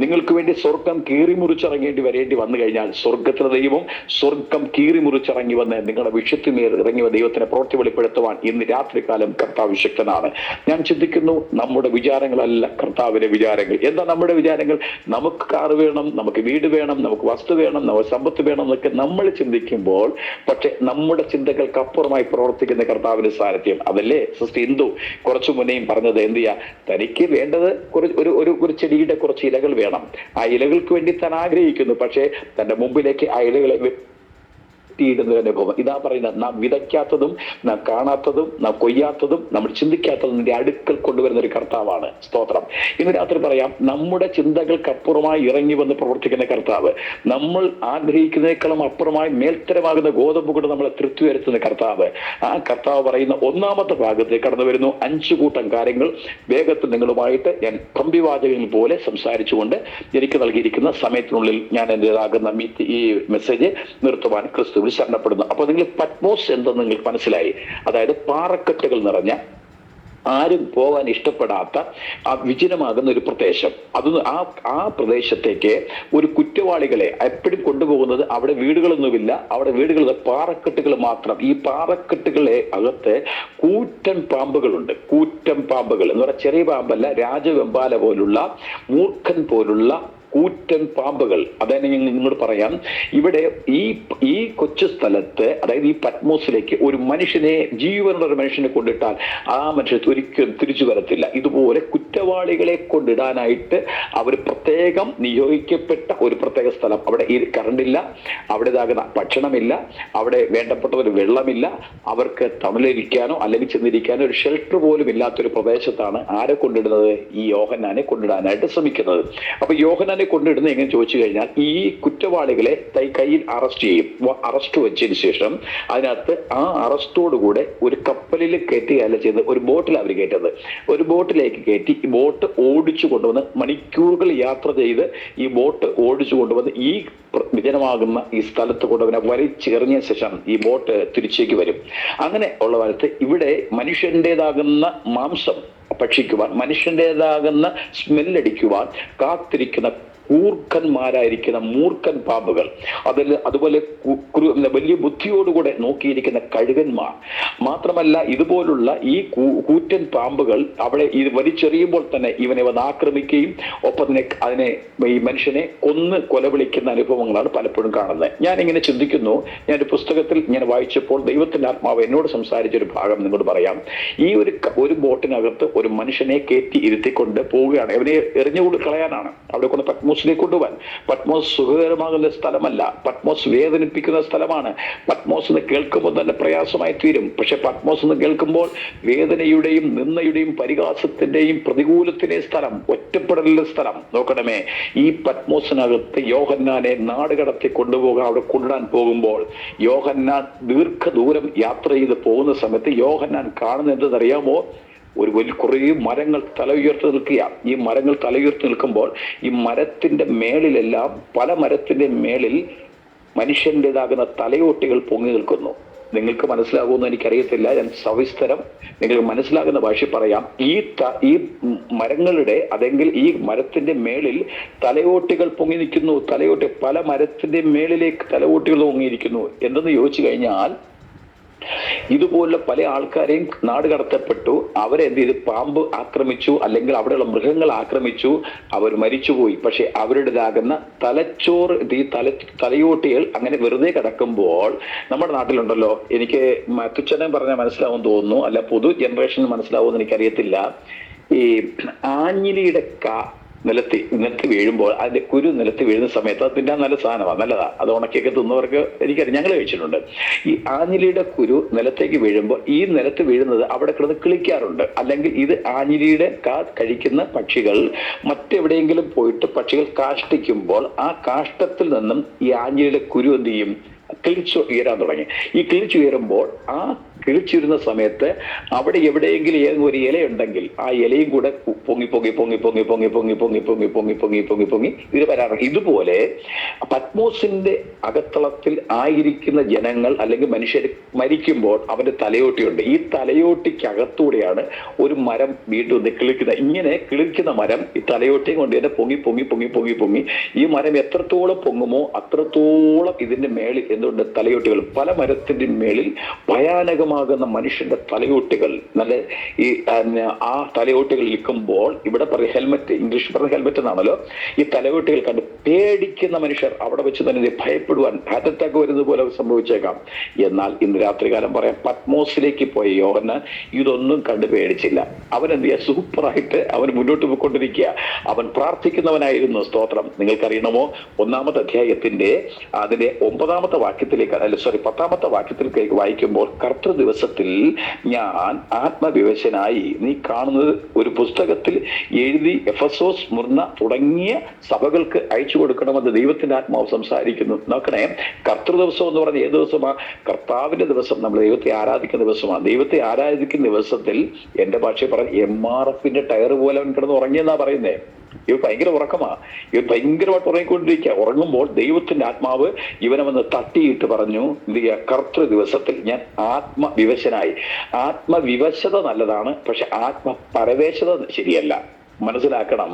നിങ്ങൾക്ക് വേണ്ടി സ്വർഗം കീറി മുറിച്ചിറങ്ങേണ്ടി വരേണ്ടി വന്നു കഴിഞ്ഞാൽ സ്വർഗത്തിലെ ദൈവം സ്വർഗം കീറി മുറിച്ചിറങ്ങി വന്ന് നിങ്ങളുടെ വിഷയത്തിന്മേൽ ഇറങ്ങിയ ദൈവത്തിനെ പ്രവൃത്തി വെളിപ്പെടുത്തുവാൻ ഇന്ന് രാത്രികാലം കർത്താവ് ശക്തനാണ്. ഞാൻ ചിന്തിക്കുന്നു, നമ്മുടെ വിചാരങ്ങളല്ല കർത്താവിന്റെ വിചാരങ്ങൾ. എന്താ നമ്മുടെ വിചാരങ്ങൾ? നമുക്ക് കാറ് വേണം, നമുക്ക് വീട് വേണം, നമുക്ക് വസ്തു വേണം, നമുക്ക് സമ്പത്ത് വേണം എന്നൊക്കെ നമ്മൾ ചിന്തിക്കുമ്പോൾ, പക്ഷെ നമ്മുടെ ചിന്തകൾക്ക് അപ്പുറമായി പ്രവർത്തിക്കുന്ന കർത്താവിന്റെ സാന്നിധ്യം. അതല്ലേ സിസ്റ്റർ ഇന്ദു കുറച്ചു മുന്നേയും പറഞ്ഞത്? എന്ത് ചെയ്യാ, തനിക്ക് വേണ്ടത് ഒരു ചെടിയുടെ കുറച്ച് ഇലകൾ വേണം. ആ ഇലകൾക്ക് വേണ്ടി താൻ ആഗ്രഹിക്കുന്നു. പക്ഷേ തന്റെ മുമ്പിലേക്ക് ആ ഇലകളെ ിടുന്ന അനുഭവം. ഇതാ പറയുന്നത്, നാം വിതയ്ക്കാത്തതും നാം കാണാത്തതും നാം കൊയ്യാത്തതും നമ്മൾ ചിന്തിക്കാത്തതും നിന്റെ അടുക്കൽ കൊണ്ടുവരുന്ന ഒരു കർത്താവാണ്. സ്തോത്രം. ഇന്ന് രാത്രി പറയാം, നമ്മുടെ ചിന്തകൾക്ക് അപ്പുറമായി ഇറങ്ങി വന്ന് പ്രവർത്തിക്കുന്ന കർത്താവ്, നമ്മൾ ആഗ്രഹിക്കുന്നതിനേക്കാളും അപ്പുറമായി മേൽത്തരമാകുന്ന ഗോതമ്പ് കൊണ്ട് നമ്മളെ തൃപ്തി വരുത്തുന്ന കർത്താവ്. ആ കർത്താവ് പറയുന്ന ഒന്നാമത്തെ ഭാഗത്തേക്ക് കടന്നു വരുന്നു. 5 കൂട്ടം കാര്യങ്ങൾ വേഗത്തിൽ നിങ്ങളുമായിട്ട് ഞാൻ കമ്പിവാചകങ്ങൾ പോലെ സംസാരിച്ചുകൊണ്ട് എനിക്ക് നൽകിയിരിക്കുന്ന സമയത്തിനുള്ളിൽ ഞാൻ എന്റേതാകുന്ന ഈ മെസ്സേജ് നിർത്തുവാൻ ക്രിസ്തു ശരണപ്പെടുന്നു. അപ്പൊ നിങ്ങൾ പത്മോസ് എന്തെന്ന് നിങ്ങൾക്ക് മനസ്സിലായി. അതായത് പാറക്കെട്ടുകൾ നിറഞ്ഞ, ആരും പോകാൻ ഇഷ്ടപ്പെടാത്ത ആ വിജനമാകുന്ന ഒരു പ്രദേശം. അത് ആ പ്രദേശത്തേക്ക് ഒരു കുറ്റവാളികളെ എപ്പോഴും കൊണ്ടുപോകുന്നത്, അവിടെ വീടുകളൊന്നുമില്ല, അവിടെ വീടുകൾ പാറക്കെട്ടുകൾ മാത്രം. ഈ പാറക്കെട്ടുകളെ അകത്ത് കൂറ്റൻ പാമ്പുകളുണ്ട്. കൂറ്റൻ പാമ്പുകൾ എന്ന് പറഞ്ഞാൽ ചെറിയ പാമ്പല്ല, രാജവെമ്പാല പോലുള്ള, മൂർഖൻ പോലുള്ള കൂറ്റൻ പാമ്പുകൾ. അതാണ് ഞാൻ നിങ്ങളോട് പറയാം, ഇവിടെ ഈ കൊച്ചു സ്ഥലത്ത്, അതായത് ഈ പത്മോസിലേക്ക് ഒരു മനുഷ്യനെ, ജീവനുള്ള ഒരു മനുഷ്യനെ കൊണ്ടിട്ടാൽ ആ മനുഷ്യൻ ഒരിക്കലും തിരിച്ചു വരത്തില്ല. ഇതുപോലെ കുറ്റവാളികളെ കൊണ്ടിടാനായിട്ട് അവർ പ്രത്യേകം നിയോഗിക്കപ്പെട്ട ഒരു പ്രത്യേക സ്ഥലം. അവിടെ ഈ കറണ്ടില്ല, അവിടേതാകുന്ന ഭക്ഷണമില്ല, അവിടെ വേണ്ടപ്പെട്ട ഒരു വെള്ളമില്ല, അവർക്ക് തണലിരിക്കാനോ അല്ലെങ്കിൽ ചെന്നിരിക്കാനോ ഒരു ഷെൽട്ടർ പോലും ഇല്ലാത്തൊരു പ്രദേശത്താണ് ആരെ കൊണ്ടിടുന്നത്? ഈ യോഹന്നാനെ കൊണ്ടിടാനായിട്ട് ശ്രമിക്കുന്നത്. അപ്പൊ യോഹന്നാനെ കൊണ്ടിടുന്നത് എങ്ങനെ ചോദിച്ചു കഴിഞ്ഞാൽ, ഈ കുറ്റവാളികളെ കയ്യിൽ അറസ്റ്റ് ചെയ്യും. അറസ്റ്റ് വെച്ചതിന് ശേഷം അതിനകത്ത് ആ അറസ്റ്റോടുകൂടെ ഒരു കപ്പലിൽ കയറ്റുകയല്ല ചെയ്തത്, ഒരു ബോട്ടിൽ അവർ കയറ്റത്. ഒരു ബോട്ടിലേക്ക് കയറ്റി ഈ ബോട്ട് ഓടിച്ചു കൊണ്ടുവന്ന് മണിക്കൂറുകൾ യാത്ര ചെയ്ത് ഈ ബോട്ട് ഓടിച്ചു കൊണ്ടുവന്ന് ഈ വിജനമാകുന്ന ഈ സ്ഥലത്ത് കൊണ്ടുവന്ന് വലിച്ചെറിഞ്ഞ ശേഷം ഈ ബോട്ട് തിരിച്ചേക്ക് വരും. അങ്ങനെ ഉള്ള കാലത്ത് ഇവിടെ മനുഷ്യൻ്റെതാകുന്ന മാംസം ഭക്ഷിക്കുവാൻ, മനുഷ്യൻ്റെതാകുന്ന സ്മെല്ലടിക്കുവാൻ കാത്തിരിക്കുന്ന മൂർഖന്മാരായിരിക്കുന്ന മൂർഖൻ പാമ്പുകൾ, അതുപോലെ വലിയ ബുദ്ധിയോടുകൂടെ നോക്കിയിരിക്കുന്ന കഴുകന്മാർ, മാത്രമല്ല ഇതുപോലുള്ള ഈ കൂറ്റൻ പാമ്പുകൾ അവിടെ ഇത് വലിച്ചെറിയുമ്പോൾ തന്നെ ഇവനെ വന്ന് ആക്രമിക്കുകയും ഒപ്പം അതിനെ ഈ മനുഷ്യനെ കൊന്ന് കൊലവിളിക്കുന്ന അനുഭവങ്ങളാണ് പലപ്പോഴും കാണുന്നത്. ഞാനിങ്ങനെ ചിന്തിക്കുന്നു, ഞാനൊരു പുസ്തകത്തിൽ ഞാൻ വായിച്ചപ്പോൾ ദൈവത്തിന്റെ ആത്മാവ് എന്നോട് സംസാരിച്ചൊരു ഭാഗം നിങ്ങളോട് പറയാം. ഈ ഒരു ബോട്ടിനകത്ത് ഒരു മനുഷ്യനെ കയറ്റി ഇരുത്തിക്കൊണ്ട് പോവുകയാണ്, അവനെ എറിഞ്ഞുകൊണ്ട് കളയാനാണ്. അവിടെ കൊണ്ട് പത്മോസ് പത്മോസിലേക്ക് കൊണ്ടുപോകാൻ. പത്മോസ് സുഖകരമാകുന്ന സ്ഥലമല്ല, പത്മോസ് വേദനിപ്പിക്കുന്ന സ്ഥലമാണ്. പത്മോസ് എന്ന് കേൾക്കുമ്പോൾ തന്നെ പ്രയാസമായി തീരും. പക്ഷെ പത്മോസ് എന്ന് കേൾക്കുമ്പോൾ വേദനയുടെയും നിന്ദയുടെയും പരിഹാസത്തിന്റെയും പ്രതികൂലത്തിന്റെയും സ്ഥലം, ഒറ്റപ്പെടലിന്റെ സ്ഥലം. നോക്കണമേ, ഈ പത്മോസിനകത്ത് യോഹന്നാനെ നാടുകടത്തി കൊണ്ടുപോകാൻ അവിടെ കൊണ്ടുവരാൻ പോകുമ്പോൾ യോഹന്നാൻ ദീർഘദൂരം യാത്ര ചെയ്ത് പോകുന്ന സമയത്ത് യോഹന്നാൻ കാണുന്നത് എന്തെന്നറിയാമോ? ഒരു വലിയ കുറേ മരങ്ങൾ തല ഉയർത്തി നിൽക്കുക. ഈ മരങ്ങൾ തല ഉയർത്തി നിൽക്കുമ്പോൾ ഈ മരത്തിന്റെ മേളിലെല്ലാം, പല മരത്തിന്റെ മേളിൽ മനുഷ്യൻ്റെതാകുന്ന തലയോട്ടികൾ പൊങ്ങി നിൽക്കുന്നു. നിങ്ങൾക്ക് മനസ്സിലാകുമെന്ന് എനിക്കറിയത്തില്ല, ഞാൻ സവിസ്തരം നിങ്ങൾക്ക് മനസ്സിലാകുന്ന ഭാഷ പറയാം. ഈ മരങ്ങളുടെ അതെങ്കിൽ ഈ മരത്തിന്റെ മേളിൽ തലയോട്ടികൾ പൊങ്ങി നിൽക്കുന്നു. തലയോട്ടി പല മരത്തിന്റെ മേളിലേക്ക് തലയോട്ടികൾ പൊങ്ങിയിരിക്കുന്നു. എന്തെന്ന് ചോദിച്ചു കഴിഞ്ഞാൽ, ഇതുപോലെ പല ആൾക്കാരെയും നാട് കടത്തപ്പെട്ടു. അവരെന്ത് ചെയ്ത്? പാമ്പ് ആക്രമിച്ചു, അല്ലെങ്കിൽ അവിടെയുള്ള മൃഗങ്ങൾ ആക്രമിച്ചു, അവർ മരിച്ചുപോയി. പക്ഷെ അവരുടേതാകുന്ന തലച്ചോറ്, ഈ തലയോട്ടികൾ അങ്ങനെ വെറുതെ കിടക്കുമ്പോൾ, നമ്മുടെ നാട്ടിലുണ്ടല്ലോ, എനിക്ക് തുച്ഛനെ പറഞ്ഞാൽ മനസ്സിലാവുമെന്ന് തോന്നുന്നു, അല്ല പൊതു ജനറേഷൻ മനസ്സിലാവുമെന്ന് എനിക്കറിയത്തില്ല. ഈ ആഞ്ഞിലിയുടെ നിലത്ത് വീഴുമ്പോൾ അതിന്റെ കുരു നിലത്ത് വീഴുന്ന സമയത്ത് അത് തിന്നാൻ നല്ല സാധനമാണ്, നല്ലതാ. അത് ഉണക്കിയൊക്കെ തിന്നവർക്ക് എനിക്കറിയാം, ഞങ്ങൾ കഴിച്ചിട്ടുണ്ട്. ഈ ആഞ്ഞിലിയുടെ കുരു നിലത്തേക്ക് വീഴുമ്പോൾ ഈ നിലത്ത് വീഴുന്നത് അവിടെ കിടന്ന് കിളിക്കാറുണ്ട്. അല്ലെങ്കിൽ ഇത് ആഞ്ഞിലിയുടെ കഴിക്കുന്ന പക്ഷികൾ മറ്റെവിടെയെങ്കിലും പോയിട്ട് പക്ഷികൾ കാഷ്ടിക്കുമ്പോൾ ആ കാഷ്ടത്തിൽ നിന്നും ഈ ആഞ്ഞിലിയുടെ കുരു എന്ത് ചെയ്യും? കിളിച്ചു ഉയരാൻ തുടങ്ങി. ഈ കിളിച്ചുയരുമ്പോൾ ആ കിളിച്ചിരുന്ന സമയത്ത് അവിടെ എവിടെയെങ്കിലും ഒരു ഇലയുണ്ടെങ്കിൽ ആ ഇലയും കൂടെ പൊങ്ങി പൊങ്ങി പൊങ്ങി പൊങ്ങി പൊങ്ങി പൊങ്ങി പൊങ്ങി പൊങ്ങി പൊങ്ങി പൊങ്ങി പൊങ്ങി പൊങ്ങി ഇത് വരാറുണ്ട്. ഇതുപോലെ പത്മോസിന്റെ അകത്തളത്തിൽ ആയിരിക്കുന്ന ജനങ്ങൾ അല്ലെങ്കിൽ മനുഷ്യർ മരിക്കുമ്പോൾ അവന്റെ തലയോട്ടിയുണ്ട്. ഈ തലയോട്ടിക്കകത്തൂടെയാണ് ഒരു മരം വീണ്ടും കിളിക്കുന്നത്. ഇങ്ങനെ കിളിക്കുന്ന മരം ഈ തലയോട്ടിയും കൊണ്ട് തന്നെ പൊങ്ങി പൊങ്ങി പൊങ്ങി പൊങ്ങി പൊങ്ങി ഈ മരം എത്രത്തോളം പൊങ്ങുമോ അത്രത്തോളം ഇതിന്റെ മേളിൽ എന്തുകൊണ്ട് തലയോട്ടികൾ, പല മരത്തിന്റെ മേളിൽ ഭയാനകമാകുന്ന മനുഷ്യന്റെ തലയോട്ടികൾ, നല്ല ഈ ആ തലയോട്ടികൾ നിൽക്കുമ്പോൾ, ഇവിടെ പറയും ഹെൽമെറ്റ്, ഇംഗ്ലീഷ് പറഞ്ഞ ഹെൽമെറ്റ് എന്നാണല്ലോ, ഈ തലയോട്ടികൾ കണ്ട് പേടിക്കുന്ന മനുഷ്യർ അവിടെ വെച്ച് തന്നെ ഭയപ്പെടുവാൻ, ഹാർട്ട് അറ്റാക്ക് വരുന്നത് പോലെ സംഭവിച്ചേക്കാം. എന്നാൽ ഇന്ന് രാത്രികാലം പറയാം, പത്മോസിലേക്ക് പോയ യോഹന്നാൻ ഇതൊന്നും കണ്ട് പേടിച്ചില്ല. അവൻ എന്ത് ചെയ്യുക? സൂപ്പറായിട്ട് അവൻ മുന്നോട്ട് പോയിക്കൊണ്ടിരിക്കുക. അവൻ പ്രാർത്ഥിക്കുന്നവനായിരുന്നു. സ്തോത്രം. നിങ്ങൾക്കറിയണമോ, 1-ാമത്തെ അധ്യായത്തിന്റെ അതിന്റെ 9-ാമത്തെ വാക്യത്തിലേക്ക്, അല്ല സോറി 10-ാമത്തെ വാക്യത്തിലേക്ക് വായിക്കുമ്പോൾ, കർത്തൃ ദിവസത്തിൽ ഞാൻ ആത്മവിവശനായി നീ കാണുന്നത് ഒരു പുസ്തകത്തിൽ എഴുതി എഫെസോസ്, സ്മുർന്ന തുടങ്ങിയ സഭകൾക്ക് അയച്ചു കൊടുക്കണമെന്ന് ദൈവത്തിന്റെ ആത്മാവ് സംസാരിക്കുന്നു. നോക്കണേ, കർത്തൃ ദിവസം എന്ന് പറഞ്ഞ ഏത് ദിവസമാണ്? കർത്താവിന്റെ ദിവസം. നമ്മൾ ദൈവത്തെ ആരാധിക്കുന്ന ദിവസമാണ്. ദൈവത്തെ ആരാധിക്കുന്ന ദിവസത്തിൽ എന്റെ ഭാഷയിൽ പറഞ്ഞ MRFന്റെ ടയർ പോലെ അവൻ കിടന്ന് ഉറങ്ങിയെന്നാ പറയുന്നേ. ഇവ ഭയങ്കര ഉറക്കമാണ്. ഇവ ഭയങ്കരമായിട്ട് ഉറങ്ങിക്കൊണ്ടിരിക്കുക. ഉറങ്ങുമ്പോൾ ദൈവത്തിന്റെ ആത്മാവ് ഇവനെ വന്ന് തട്ടിയിട്ട് പറഞ്ഞു, എന്ത് ചെയ്യുക? കർത്തൃ ദിവസത്തിൽ ഞാൻ ആത്മവിവശനായി. ആത്മവിവശത നല്ലതാണ്, പക്ഷെ ആത്മപരവേശത ശരിയല്ല. മനസ്സിലാക്കണം.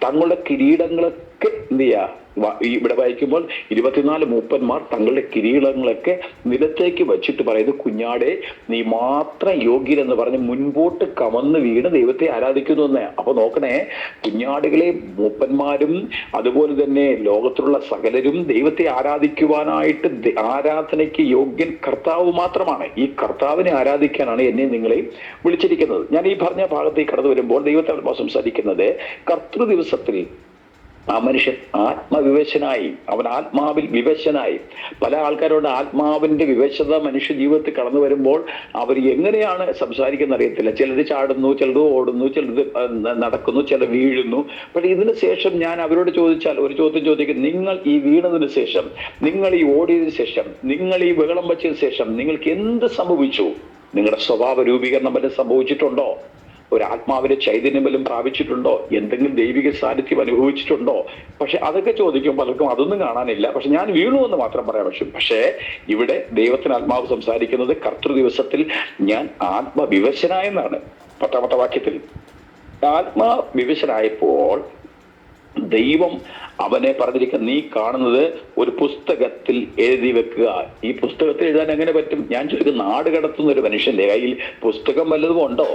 തങ്ങളുടെ കിരീടങ്ങളൊക്കെ എന്ത് ചെയ്യുക? ഇവിടെ വായിക്കുമ്പോൾ 24 മൂപ്പന്മാർ തങ്ങളുടെ കിരീടങ്ങളൊക്കെ നിലത്തേക്ക് വച്ചിട്ട് പറയുന്നത്, കുഞ്ഞാടെ നീ മാത്രം യോഗ്യരെന്ന് പറഞ്ഞ് മുൻപോട്ട് കമന്ന് വീണ് ദൈവത്തെ ആരാധിക്കുന്നു എന്ന്. അപ്പൊ നോക്കണേ, കുഞ്ഞാടുകളെ മൂപ്പന്മാരും അതുപോലെ തന്നെ ലോകത്തിലുള്ള സകലരും ദൈവത്തെ ആരാധിക്കുവാനായിട്ട് ആരാധനയ്ക്ക് യോഗ്യൻ കർത്താവ് മാത്രമാണ്. ഈ കർത്താവിനെ ആരാധിക്കാനാണ് എന്നെ നിങ്ങളെ വിളിച്ചിരിക്കുന്നത്. ഞാൻ ഈ പറഞ്ഞ ഭാഗത്തേക്ക് കടന്നു വരുമ്പോൾ ദൈവത്തെ സംസാരിക്കുന്നത്, കർത്തൃ ദിവസത്തിൽ ആ മനുഷ്യൻ ആത്മവിവശനായി, അവൻ ആത്മാവിൽ വിവശനായി. പല ആൾക്കാരോട് ആത്മാവിന്റെ വിവശത മനുഷ്യ ജീവിതത്തിൽ കടന്നു വരുമ്പോൾ അവർ എങ്ങനെയാണ് സംസാരിക്കുന്ന അറിയത്തില്ല. ചിലത് ചാടുന്നു, ചിലത് ഓടുന്നു, ചിലത് നടക്കുന്നു, ചിലർ വീഴുന്നു. പക്ഷെ ഇതിനു ശേഷം ഞാൻ അവരോട് ചോദിച്ചാൽ ഒരു ചോദ്യം ചോദിക്കും, നിങ്ങൾ ഈ വീണതിന് ശേഷം, നിങ്ങൾ ഈ ഓടിയതിനു ശേഷം, നിങ്ങൾ ഈ ബഹളം വച്ചതിന് ശേഷം നിങ്ങൾക്ക് എന്ത് സംഭവിച്ചു? നിങ്ങളുടെ സ്വഭാവ രൂപീകരണം വല്ലതും സംഭവിച്ചിട്ടുണ്ടോ? ഒരു ആത്മാവിന്റെ ചൈതന്യം വല്ലതും പ്രാപിച്ചിട്ടുണ്ടോ? എന്തെങ്കിലും ദൈവിക സാന്നിധ്യം അനുഭവിച്ചിട്ടുണ്ടോ? പക്ഷെ അതൊക്കെ ചോദിക്കും, പലർക്കും അതൊന്നും കാണാനില്ല. പക്ഷെ ഞാൻ വീണു എന്ന് മാത്രം പറയാൻ പറ്റും. പക്ഷേ ഇവിടെ ദൈവത്തിന് ആത്മാവ് സംസാരിക്കുന്നത് കർത്തൃ ദിവസത്തിൽ ഞാൻ ആത്മവിവശനായെന്നാണ്. 10-ാമത്തെ വാക്യത്തിൽ ആത്മവിവശനായപ്പോൾ ദൈവം അവനെ പറഞ്ഞിരിക്കുക, നീ കാണുന്നത് ഒരു പുസ്തകത്തിൽ എഴുതി വെക്കുക. ഈ പുസ്തകത്തിൽ എഴുതാൻ എങ്ങനെ പറ്റും? ഞാൻ ചോദിക്കും, നാട് കടത്തുന്ന ഒരു മനുഷ്യന്റെ കയ്യിൽ പുസ്തകം വല്ലതും ഉണ്ടോ?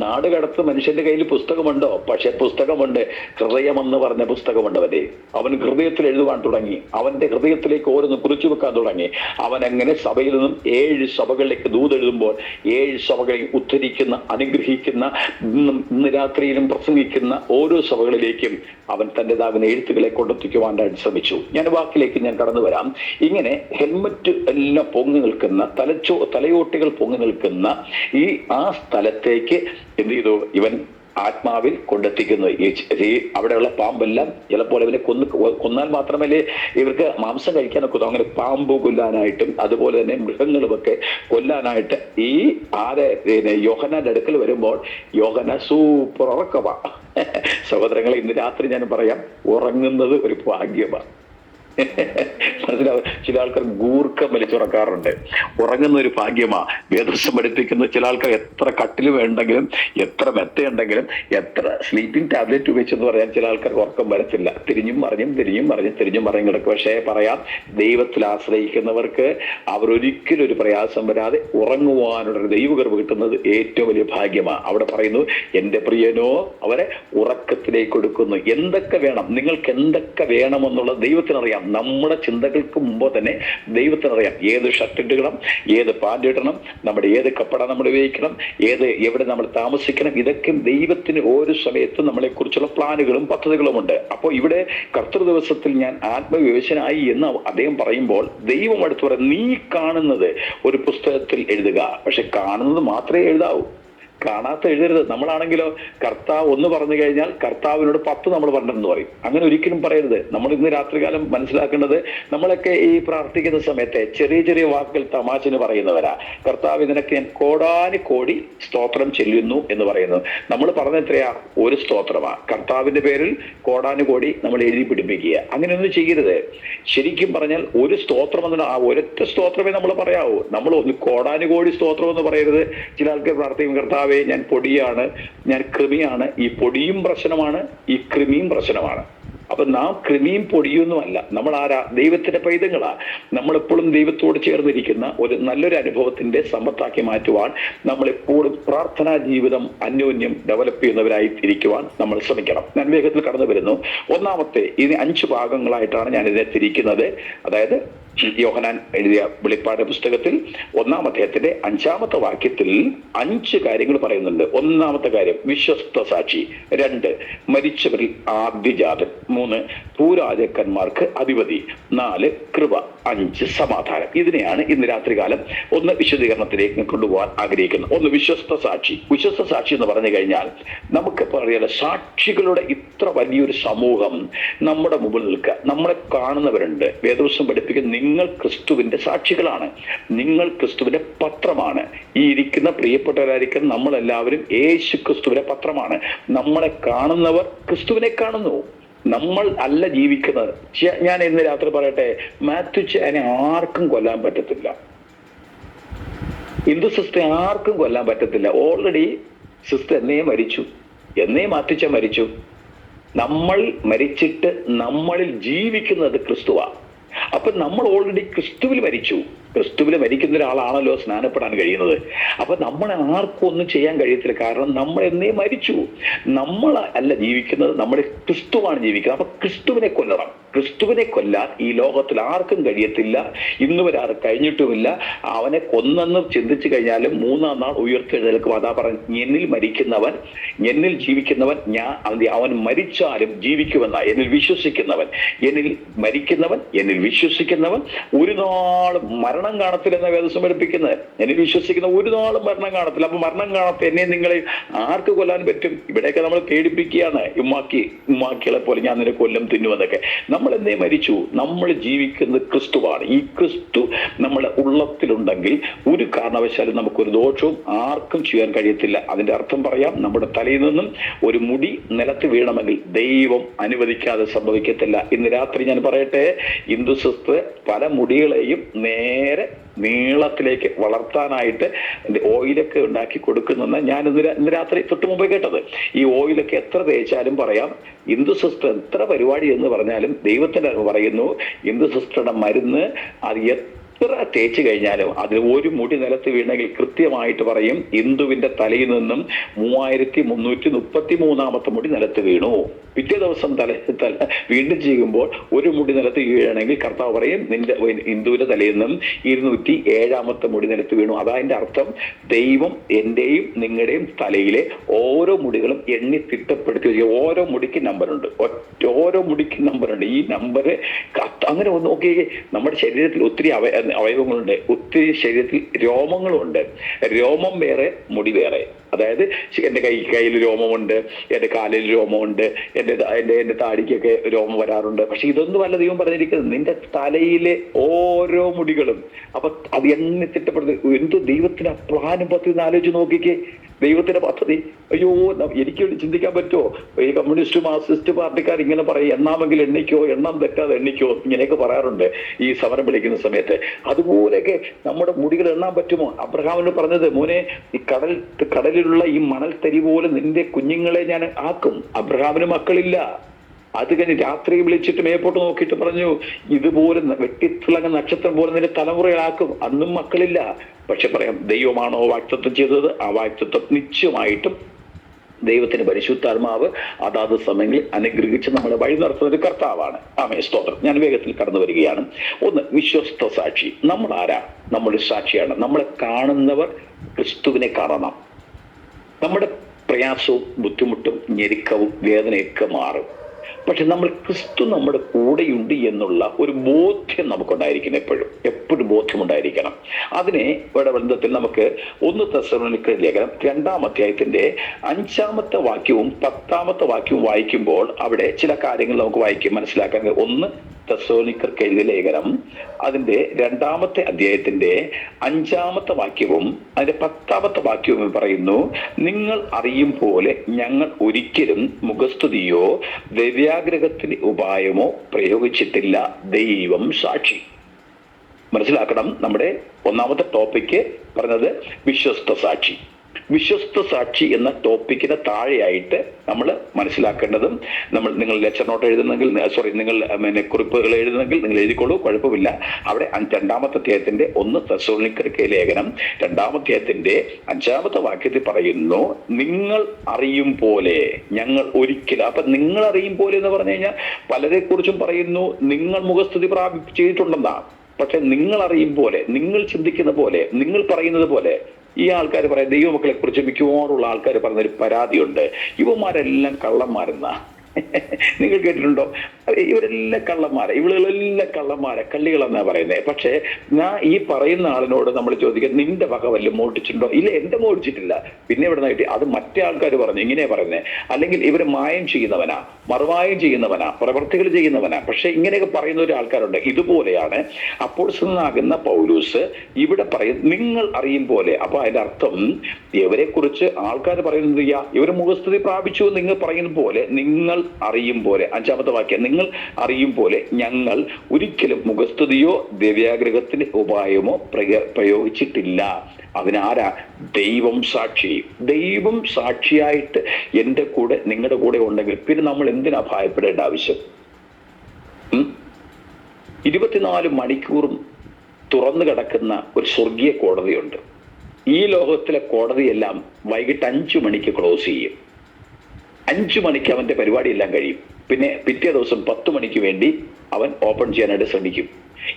നാട് കടത്ത് മനുഷ്യന്റെ കയ്യിൽ പുസ്തകമുണ്ടോ? പക്ഷെ പുസ്തകമുണ്ട്, ഹൃദയമെന്ന് പറഞ്ഞ പുസ്തകമുണ്ട്. അവൻ ഹൃദയത്തിൽ എഴുതുവാൻ തുടങ്ങി. അവന്റെ ഹൃദയത്തിലേക്ക് ഓരോന്ന് കുറിച്ചു വെക്കാൻ തുടങ്ങി. അവൻ അങ്ങനെ സഭയിൽ നിന്നും 7 സഭകളിലേക്ക് ദൂതെഴുതുമ്പോൾ 7 സഭകളെ ഉദ്ധരിക്കുന്ന, അനുഗ്രഹിക്കുന്ന, ഇന്ന് രാത്രിയിലും പ്രസംഗിക്കുന്ന ഓരോ സഭകളിലേക്കും അവൻ തൻ്റെതാകുന്ന എഴുത്തുകളെ കൊണ്ടെത്തിക്കുവാനായിട്ട് ശ്രമിച്ചു. ഞാൻ വാക്കിലേക്ക് ഞാൻ കടന്നു വരാം. ഇങ്ങനെ ഹെൽമറ്റ് എല്ലാം പൊങ്ങി നിൽക്കുന്ന, തലയോട്ടികൾ പൊങ്ങി നിൽക്കുന്ന ആ സ്ഥലത്തേക്ക് എന്ത് ചെയ്തു? ഇവൻ ആത്മാവിൽ കൊണ്ടെത്തിക്കുന്നത്. ഈ അവിടെയുള്ള പാമ്പെല്ലാം ചിലപ്പോൾ ഇവനെ കൊന്നാൽ മാത്രമല്ലേ ഇവർക്ക് മാംസം കഴിക്കാനൊക്കെ. അങ്ങനെ പാമ്പ് കൊല്ലാനായിട്ടും അതുപോലെ തന്നെ മൃഗങ്ങളുമൊക്കെ കൊല്ലാനായിട്ട് ഈ യോഹന്നാന്റെ അടുക്കൽ വരുമ്പോൾ യോഹന്നാൻ സൂപ്പർ ഉറക്കമാ. സഹോദരങ്ങളെ, ഇന്ന് രാത്രി ഞാൻ പറയാം, ഉറങ്ങുന്നത് ഒരു ഭാഗ്യമാണ്. മനസ്സിലാവും. ചില ആൾക്കാർ ഗൂർക്കം വലിച്ചുറക്കാറുണ്ട്. ഉറങ്ങുന്ന ഒരു ഭാഗ്യമാ. വേദപുസ്തകം പഠിപ്പിക്കുന്ന ചില ആൾക്കാർ എത്ര കട്ടിൽ വേണ്ടെങ്കിലും, എത്ര മെത്തയുണ്ടെങ്കിലും, എത്ര സ്ലീപ്പിംഗ് ടാബ്ലറ്റ് ഉപയോഗിച്ചെന്ന് പറയാൻ ചില ആൾക്കാർക്ക് ഉറക്കം വരത്തില്ല. തിരിഞ്ഞും മറിഞ്ഞും കിടക്കും. പക്ഷേ പറയാം, ദൈവത്തിൽ ആശ്രയിക്കുന്നവർക്ക് അവർ ഒരിക്കലും ഒരു പ്രയാസം വരാതെ ഉറങ്ങുവാനുള്ളൊരു ദൈവകൃപ കിട്ടുന്നത് ഏറ്റവും വലിയ ഭാഗ്യമാണ്. അവിടെ പറയുന്നു, എൻ്റെ പ്രിയനോ അവരെ ഉറക്കത്തിലേക്ക് കൊടുക്കുന്നു. എന്തൊക്കെ വേണം, നിങ്ങൾക്ക് എന്തൊക്കെ വേണമെന്നുള്ളത് ദൈവത്തിനറിയാം. നമ്മുടെ ചിന്തകൾക്ക് മുമ്പ് തന്നെ ദൈവത്തിനറിയാം. ഏത് ഷർട്ട് ഇടണം, ഏത് പാൻറ് ഇടണം, നമ്മുടെ ഏത് കപ്പട നമ്മൾ ഉപയോഗിക്കണം, എവിടെ നമ്മൾ താമസിക്കണം, ഇതൊക്കെ ദൈവത്തിന് ഓരോ സമയത്തും നമ്മളെ കുറിച്ചുള്ള പ്ലാനുകളും പദ്ധതികളും ഉണ്ട്. അപ്പോൾ ഇവിടെ കർത്തൃ ദിവസത്തിൽ ഞാൻ ആത്മവിവശനായി എന്ന് അദ്ദേഹം പറയുമ്പോൾ ദൈവം അടുത്ത് പറയും, നീ കാണുന്നത് ഒരു പുസ്തകത്തിൽ എഴുതുക. പക്ഷെ കാണുന്നത് മാത്രമേ എഴുതാവൂ, കാണാത്ത എഴുതരുത്. നമ്മളാണെങ്കിലോ കർത്താവ് ഒന്ന് പറഞ്ഞു കഴിഞ്ഞാൽ കർത്താവിനോട് 10 നമ്മൾ പറഞ്ഞെന്ന് പറയും. അങ്ങനെ ഒരിക്കലും പറയരുത്. നമ്മൾ ഇന്ന് രാത്രികാലം മനസ്സിലാക്കേണ്ടത്, നമ്മളൊക്കെ ഈ പ്രാർത്ഥിക്കുന്ന സമയത്തെ ചെറിയ ചെറിയ വാക്കുകൾ തമാശന് പറയുന്നവരാ. കർത്താവ് നിനക്ക് ഞാൻ കോടാനുകോടി സ്തോത്രം ചെല്ലുന്നു എന്ന് പറയുന്നു. നമ്മൾ പറഞ്ഞ എത്രയാ? ഒരു സ്തോത്രമാ. കർത്താവിന്റെ പേരിൽ കോടാനുകോടി നമ്മൾ എഴുതി പിടിപ്പിക്കുക. അങ്ങനെയൊന്നും ചെയ്യരുത്. ശരിക്കും പറഞ്ഞാൽ ഒരു സ്തോത്രം എന്ന ആ ഒരൊറ്റ സ്തോത്രമേ നമ്മൾ പറയാവൂ. നമ്മൾ ഒന്ന് കോടാനുകോടി സ്തോത്രം എന്ന് പറയരുത്. ചില ആൾക്കാർ പ്രാർത്ഥിക്കും, കർത്താവ് ഞാൻ പൊടിയാണ്, ഞാൻ കൃമിയാണ്. ഈ പൊടിയും പ്രശ്നമാണ്, ഈ കൃമിയും പ്രശ്നമാണ്. അപ്പൊ നാം കൃമിയും പൊടിയൊന്നുമല്ല. നമ്മൾ ആരാ? ദൈവത്തിന്റെ പൈതങ്ങളാ. നമ്മളെപ്പോഴും ദൈവത്തോട് ചേർന്നിരിക്കുന്ന ഒരു നല്ലൊരു അനുഭവത്തിന്റെ സമ്പത്താക്കി മാറ്റുവാൻ നമ്മളെപ്പോഴും പ്രാർത്ഥനാ ജീവിതം അന്യോന്യം ഡെവലപ്പ് ചെയ്യുന്നവരായി ഇരിക്കുവാൻ നമ്മൾ ശ്രമിക്കണം. ഞാൻ വേഗത്തിൽ കടന്നു വരുന്നു. ഒന്നാമത്തെ, ഇതിന് 5 ഭാഗങ്ങളായിട്ടാണ് ഞാൻ ഇതിനെ തിരിക്കുന്നത്. അതായത് യോഹന്നാൻ എഴുതിയ വെളിപ്പാട് പുസ്തകത്തിൽ 1-ാം അധ്യായത്തിന്റെ 5-ാമത്തെ വാക്യത്തിൽ 5 കാര്യങ്ങൾ പറയുന്നുണ്ട്. ഒന്നാമത്തെ കാര്യം വിശ്വസ്ത സാക്ഷി, 2 മരിച്ചവരിൽ ആദ്യജാതൻ, 3 ഭൂരാജാക്കന്മാർക്ക് അധിപതി, 4 കൃപ, 5 സമാധാനം. ഇതിനെയാണ് ഇന്ന് രാത്രികാലം ഒന്ന് വിശദീകരണത്തിലേക്ക് കൊണ്ടുപോകാൻ ആഗ്രഹിക്കുന്നത്. ഒന്ന് വിശ്വസ്ത സാക്ഷി. വിശ്വസ്ത സാക്ഷി എന്ന് പറഞ്ഞു കഴിഞ്ഞാൽ നമുക്ക് പറയാം, സാക്ഷികളുടെ ഇത്ര വലിയൊരു സമൂഹം നമ്മുടെ മുമ്പിൽ നിൽക്കുക. നമ്മളെ കാണുന്നവരുണ്ട്. വേദപുസ്തകം പഠിപ്പിക്കുന്ന നിങ്ങൾ ക്രിസ്തുവിന്റെ സാക്ഷികളാണ്, നിങ്ങൾ ക്രിസ്തുവിന്റെ പത്രമാണ്. ഈ ഇരിക്കുന്ന പ്രിയപ്പെട്ടവരായിരിക്കുന്ന നമ്മളെല്ലാവരും യേശു ക്രിസ്തുവിന്റെ പത്രമാണ്. നമ്മളെ കാണുന്നവർ ക്രിസ്തുവിനെ കാണുന്നു. നമ്മൾ അല്ല ജീവിക്കുന്നത്. ഞാൻ ഇന്ന് രാത്രി പറയട്ടെ, മാത്യുച്ചനെ ആർക്കും കൊല്ലാൻ പറ്റത്തില്ല. ഹിന്ദു സിസ്റ്റർ ആർക്കും കൊല്ലാൻ പറ്റത്തില്ല. ഓൾറെഡി സിസ്റ്റർ എന്നേ മരിച്ചു, എന്നേ മാത്യുച്ച മരിച്ചു. നമ്മൾ മരിച്ചിട്ട് നമ്മളിൽ ജീവിക്കുന്നത് ക്രിസ്തുവാ. അപ്പൊ നമ്മൾ ഓൾറെഡി ക്രിസ്തുവിൽ മരിച്ചു. ക്രിസ്തുവിൽ മരിക്കുന്ന ഒരാളാണല്ലോ സ്നാനപ്പെടാൻ കഴിയുന്നത്. അപ്പൊ നമ്മളെ ആർക്കും ഒന്നും ചെയ്യാൻ കഴിയത്തില്ല. കാരണം നമ്മൾ എന്നേ മരിച്ചു. നമ്മൾ അല്ല ജീവിക്കുന്നത്, നമ്മുടെ ക്രിസ്തുവാണ് ജീവിക്കുന്നത്. അപ്പൊ ക്രിസ്തുവിനെ കൊല്ലണം. ക്രിസ്തുവിനെ കൊല്ലാൻ ഈ ലോകത്തിൽ ആർക്കും കഴിയത്തില്ല. ഇന്ന് വരെ ആരും കഴിഞ്ഞിട്ടുമില്ല. അവനെ കൊന്നെന്ന് ചിന്തിച്ചു കഴിഞ്ഞാലും 3-ാം നാൾ ഉയർത്തെഴുന്നേൽക്കും. അതാ പറഞ്ഞു, എന്നിൽ മരിക്കുന്നവൻ, എന്നിൽ ജീവിക്കുന്നവൻ, അവൻ മരിച്ചാലും ജീവിക്കുമെന്ന. എന്നിൽ വിശ്വസിക്കുന്നവൻ, എന്നിൽ മരിക്കുന്നവൻ, എന്നിൽ വിശ്വസിക്കുന്നവൻ ഒരു നാളും മരണം കാണത്തില്ലെന്ന വേദപുസ്തകം പഠിപ്പിക്കുന്നത്. എന്നിൽ വിശ്വസിക്കുന്ന ഒരു നാളും മരണം കാണത്തില്ല. അപ്പൊ മരണം കാണാത്ത എന്നെ നിങ്ങളെ ആർക്ക് കൊല്ലാൻ പറ്റും? ഇവിടെയൊക്കെ നമ്മൾ പേടിപ്പിക്കുകയാണ്. ഉമ്മാക്കികളെ പോലെ ഞാൻ നിന്നെ കൊല്ലും തിന്നുവെന്നൊക്കെ. നമ്മൾ എന്നേ മരിച്ചു. നമ്മൾ ജീവിക്കുന്നത് ക്രിസ്തുവാണ്. ഈ ക്രിസ്തു നമ്മുടെ ഉള്ളത്തിലുണ്ടെങ്കിൽ ഒരു കാരണവശാലും നമുക്കൊരു ദോഷവും ആർക്കും ചെയ്യാൻ കഴിയത്തില്ല. അതിന്റെ അർത്ഥം പറയാം, നമ്മുടെ തലയിൽ നിന്നും ഒരു മുടി നിലത്ത് വീണമെങ്കിൽ ദൈവം അനുവദിക്കാതെ സംഭവിക്കത്തില്ല. ഇന്ന് രാത്രി ഞാൻ പറയട്ടെ, ഹിന്ദു സിസ്റ്റർ പല മുടികളെയും നേരെ നീളത്തിലേക്ക് വളർത്താനായിട്ട് ഓയിലൊക്കെ ഉണ്ടാക്കി കൊടുക്കുന്നെന്ന് ഞാൻ ഇന്ന് രാത്രി തൊട്ട് മുമ്പ് കേട്ടത്. ഈ ഓയിലൊക്കെ എത്ര തേച്ചാലും പറയാം, ഹിന്ദു സിസ്റ്റർ എത്ര പരിപാടി എന്ന് പറഞ്ഞാലും ദൈവത്തിന്റെ പറയുന്നു, ഹിന്ദു സിസ്റ്ററുടെ മരുന്ന് അത് തേച്ച് കഴിഞ്ഞാലും അതിൽ ഒരു മുടി നിലത്ത് വീണെങ്കിൽ കൃത്യമായിട്ട് പറയും ഇന്ദുവിന്റെ തലയിൽ നിന്നും 3333 മുടി നിലത്ത് വീണു. പിറ്റേ ദിവസം തല വീണ്ടും ചെയ്യുമ്പോൾ ഒരു മുടി നിലത്ത് വീഴണമെങ്കിൽ കർത്താവ് പറയും നിന്റെ ഇന്ദുവിന്റെ തലയിൽ നിന്നും 207 മുടി നിലത്ത് വീണു. അതതിന്റെ അർത്ഥം ദൈവം എന്റെയും നിങ്ങളുടെയും തലയിലെ ഓരോ മുടികളും എണ്ണി തിട്ടപ്പെടുത്തി വെച്ചാൽ ഓരോ മുടിക്ക് നമ്പറുണ്ട്. ഓരോ മുടിക്ക് നമ്പറുണ്ട്. ഈ നമ്പര് അങ്ങനെ ഒന്ന് നോക്കി. നമ്മുടെ ശരീരത്തിൽ ഒത്തിരി അവയവങ്ങളുണ്ട്, ഒത്തിരി ശരീരത്തിൽ രോമങ്ങളുണ്ട്. രോമം വേറെ, മുടി വേറെ. അതായത് എൻ്റെ കയ്യിൽ രോമമുണ്ട്, എൻ്റെ കാലിൽ രോമമുണ്ട്, എൻ്റെ താടിക്കൊക്കെ രോമം വരാറുണ്ട്. പക്ഷെ ഇതൊന്നും അല്ല ദൈവം പറഞ്ഞിരിക്കുന്നത്, നിന്റെ തലയിലെ ഓരോ മുടികളും. അപ്പൊ അത് എണ്ണി തിട്ടപ്പെടുന്നത് എന്ത് ദൈവത്തിന്റെ പ്ലാനും പദ്ധതി ആലോചിച്ച് നോക്കിക്കേ. ദൈവത്തിന്റെ പദ്ധതി അയ്യോ എനിക്ക് ചിന്തിക്കാൻ പറ്റുമോ? ഈ കമ്മ്യൂണിസ്റ്റ് മാർക്സിസ്റ്റ് പാർട്ടിക്കാർ ഇങ്ങനെ പറയും, എണ്ണാമെങ്കിൽ എണ്ണിക്കോ, എണ്ണം തെറ്റാതെ എണ്ണിക്കോ, ഇങ്ങനെയൊക്കെ പറയാറുണ്ട് ഈ സമരം വിളിക്കുന്ന സമയത്ത്. അതുപോലെയൊക്കെ നമ്മുടെ മുടികൾ എണ്ണാൻ പറ്റുമോ? അബ്രഹാമിന് പറഞ്ഞത്, മോനെ ഈ കടലിലുള്ള ഈ മണൽത്തരി പോലെ നിന്റെ കുഞ്ഞുങ്ങളെ ഞാൻ ആക്കും. അബ്രഹാമിന് മക്കളില്ല. അത് കഴിഞ്ഞ് രാത്രി വിളിച്ചിട്ട് മേപ്പോട്ട് നോക്കിയിട്ട് പറഞ്ഞു, ഇതുപോലെ വെട്ടിത്തിളങ്ങുന്ന നക്ഷത്രം പോലെ നിന്റെ തലമുറയാക്കും. അന്നും മക്കളില്ല. പക്ഷെ പറയാം, ദൈവമാണോ വാഗ്ദത്തം ചെയ്തത്? ആ വാഗ്ദത്തം നിശ്ചയമായിട്ടും ദൈവത്തിന്റെ പരിശുദ്ധാത്മാവ് അതാത് സമയങ്ങളിൽ അനുഗ്രഹിച്ച് നമ്മളെ വഴി നടത്തുന്ന ഒരു കർത്താവാണ്. ആമേൻ, സ്തോത്രം. ഞാൻ വേഗത്തിൽ കടന്നു വരികയാണ്. ഒന്ന്, വിശ്വസ്ത സാക്ഷി. നമ്മൾ ആരാ? നമ്മളൊരു സാക്ഷിയാണ്. നമ്മളെ കാണുന്നവർ ക്രിസ്തുവിനെ കാണണം. നമ്മുടെ പ്രയാസവും ബുദ്ധിമുട്ടും ഞെരുക്കവും വേദനയൊക്കെ മാറും. പക്ഷെ നമ്മൾ ക്രിസ്തു നമ്മുടെ കൂടെയുണ്ട് എന്നുള്ള ഒരു ബോധ്യം നമുക്കുണ്ടായിരിക്കണം. എപ്പോഴും ബോധ്യമുണ്ടായിരിക്കണം. അതിനെ ഇവിടെ ബന്ധത്തിൽ നമുക്ക് 1 തെസ്സലോനിക്കർ ലേഖനം 2-ാം അധ്യായത്തിന്റെ 5-ാമത്തെ വാക്യവും 10-ാമത്തെ വാക്യവും വായിക്കുമ്പോൾ അവിടെ ചില കാര്യങ്ങൾ നമുക്ക് മനസ്സിലാക്കാൻ. 1 തെസ്സലോനിക്കർക്ക് എഴുതിയ ലേഖനം അതിന്റെ 2-ാമത്തെ അധ്യായത്തിന്റെ 5-ാമത്തെ വാക്യവും അതിന്റെ 10-ാമത്തെ വാക്യവും പറയുന്നു, നിങ്ങൾ അറിയും പോലെ ഞങ്ങൾ ഒരിക്കലും മുഖസ്തുതിയോ ദിവ്യാഗ്രഹത്തിന് ഉപായമോ പ്രയോഗിച്ചിട്ടില്ല, ദൈവം സാക്ഷി. മനസ്സിലാക്കണം, നമ്മുടെ 1-ാമത്തെ ടോപ്പിക്ക് പറഞ്ഞത് വിശ്വസ്ത സാക്ഷി. വിശ്വസ്ത സാക്ഷി എന്ന ടോപ്പിക്കിന് താഴെയായിട്ട് നമ്മൾ മനസ്സിലാക്കേണ്ടതും, നിങ്ങൾ ലെക്ചർ നോട്ട് എഴുതുന്നെങ്കിൽ നിങ്ങൾ കുറിപ്പുകൾ എഴുതുന്നെങ്കിൽ നിങ്ങൾ എഴുതിക്കോളൂ, കുഴപ്പമില്ല. അവിടെ 2-ാമത്തെ അധ്യായത്തിന്റെ 1 തെസ്സലോനിക്കർക്ക് ലേഖനം 2-ാം അധ്യായത്തിന്റെ 5-ാമത്തെ വാക്യത്തിൽ പറയുന്നു, നിങ്ങൾ അറിയും പോലെ ഞങ്ങൾ ഒരിക്കലും. അപ്പൊ നിങ്ങൾ അറിയും പോലെ എന്ന് പറഞ്ഞു കഴിഞ്ഞാൽ പലരെ കുറിച്ചും പറയുന്നു നിങ്ങൾ മുഖസ്തുതി ചെയ്തിട്ടുണ്ടെന്നാ. പക്ഷെ നിങ്ങൾ അറിയും പോലെ, നിങ്ങൾ ചിന്തിക്കുന്ന പോലെ, നിങ്ങൾ പറയുന്നത് പോലെ ഈ ആൾക്കാർ പറയാം. ദൈവമക്കളെ കുറിച്ച് മിക്കവാറുള്ള ആൾക്കാർ പറഞ്ഞൊരു പരാതിയുണ്ട്, ഇവന്മാരെല്ലാം കള്ളന്മാരെന്നാ. നിങ്ങൾ കേട്ടിട്ടുണ്ടോ? ഇവരെല്ലാം കള്ളന്മാരെ, ഇവളുകളെല്ലാം കള്ളന്മാരെ, കള്ളികളെന്നാ പറയുന്നത്. പക്ഷെ ഞാൻ ഈ പറയുന്ന ആളിനോട് നമ്മൾ ചോദിക്കുക, നിന്റെ വക വല്ലതും മോഷ്ടിച്ചിട്ടുണ്ടോ? ഇല്ല, എന്റെ മോഷ്ടിച്ചിട്ടില്ല. പിന്നെ ഇവിടെ നിന്നായിട്ട് അത് മറ്റേ ആൾക്കാർ പറഞ്ഞു ഇങ്ങനെയാ പറയുന്നത്. അല്ലെങ്കിൽ ഇവര് മായം ചെയ്യുന്നവനാ, മറുമായം ചെയ്യുന്നവനാ, പ്രവർത്തികൾ ചെയ്യുന്നവനാ. പക്ഷെ ഇങ്ങനെയൊക്കെ പറയുന്ന ഒരു ആൾക്കാരുണ്ട്. ഇതുപോലെയാണ് അപ്പോസ്തലനാകുന്ന പൗലോസ് ഇവിടെ പറയും, നിങ്ങൾ അറിയും പോലെ. അപ്പൊ അതിന്റെ അർത്ഥം ഇവരെ കുറിച്ച് ആൾക്കാർ പറയുന്നത്, ഇവർ മുഖസ്തുതി പ്രാപിച്ചു നിങ്ങൾ പറയുന്ന പോലെ നിങ്ങൾ അറിയും പോലെ. 5-ാമത്തെ വാക്യം, നിങ്ങൾ അറിയും പോലെ ഞങ്ങൾ ഒരിക്കലും മുഖസ്തുതിയോ ദിവ്യാഗ്രഹത്തിന് ഉപായമോ പ്രയോഗിച്ചിട്ടില്ല. അതിനാരാ? ദൈവം സാക്ഷി. ദൈവം സാക്ഷിയായിട്ട് എൻ്റെ കൂടെ നിങ്ങളുടെ കൂടെ ഉണ്ടെങ്കിൽ പിന്നെ നമ്മൾ എന്തിനാ ഭയപ്പെടേണ്ട ആവശ്യം? 24 മണിക്കൂറും തുറന്നു കിടക്കുന്ന ഒരു സ്വർഗീയ കോടതിയുണ്ട്. ഈ ലോകത്തിലെ കോടതിയെല്ലാം വൈകിട്ട് 5 മണിക്ക് ക്ലോസ് ചെയ്യും. 5 മണിക്ക് അവന്റെ പരിപാടി എല്ലാം കഴിയും. പിന്നെ പിറ്റേ ദിവസം 10 മണിക്ക് വേണ്ടി അവൻ ഓപ്പൺ ചെയ്യാനായിട്ട് ശ്രമിക്കും.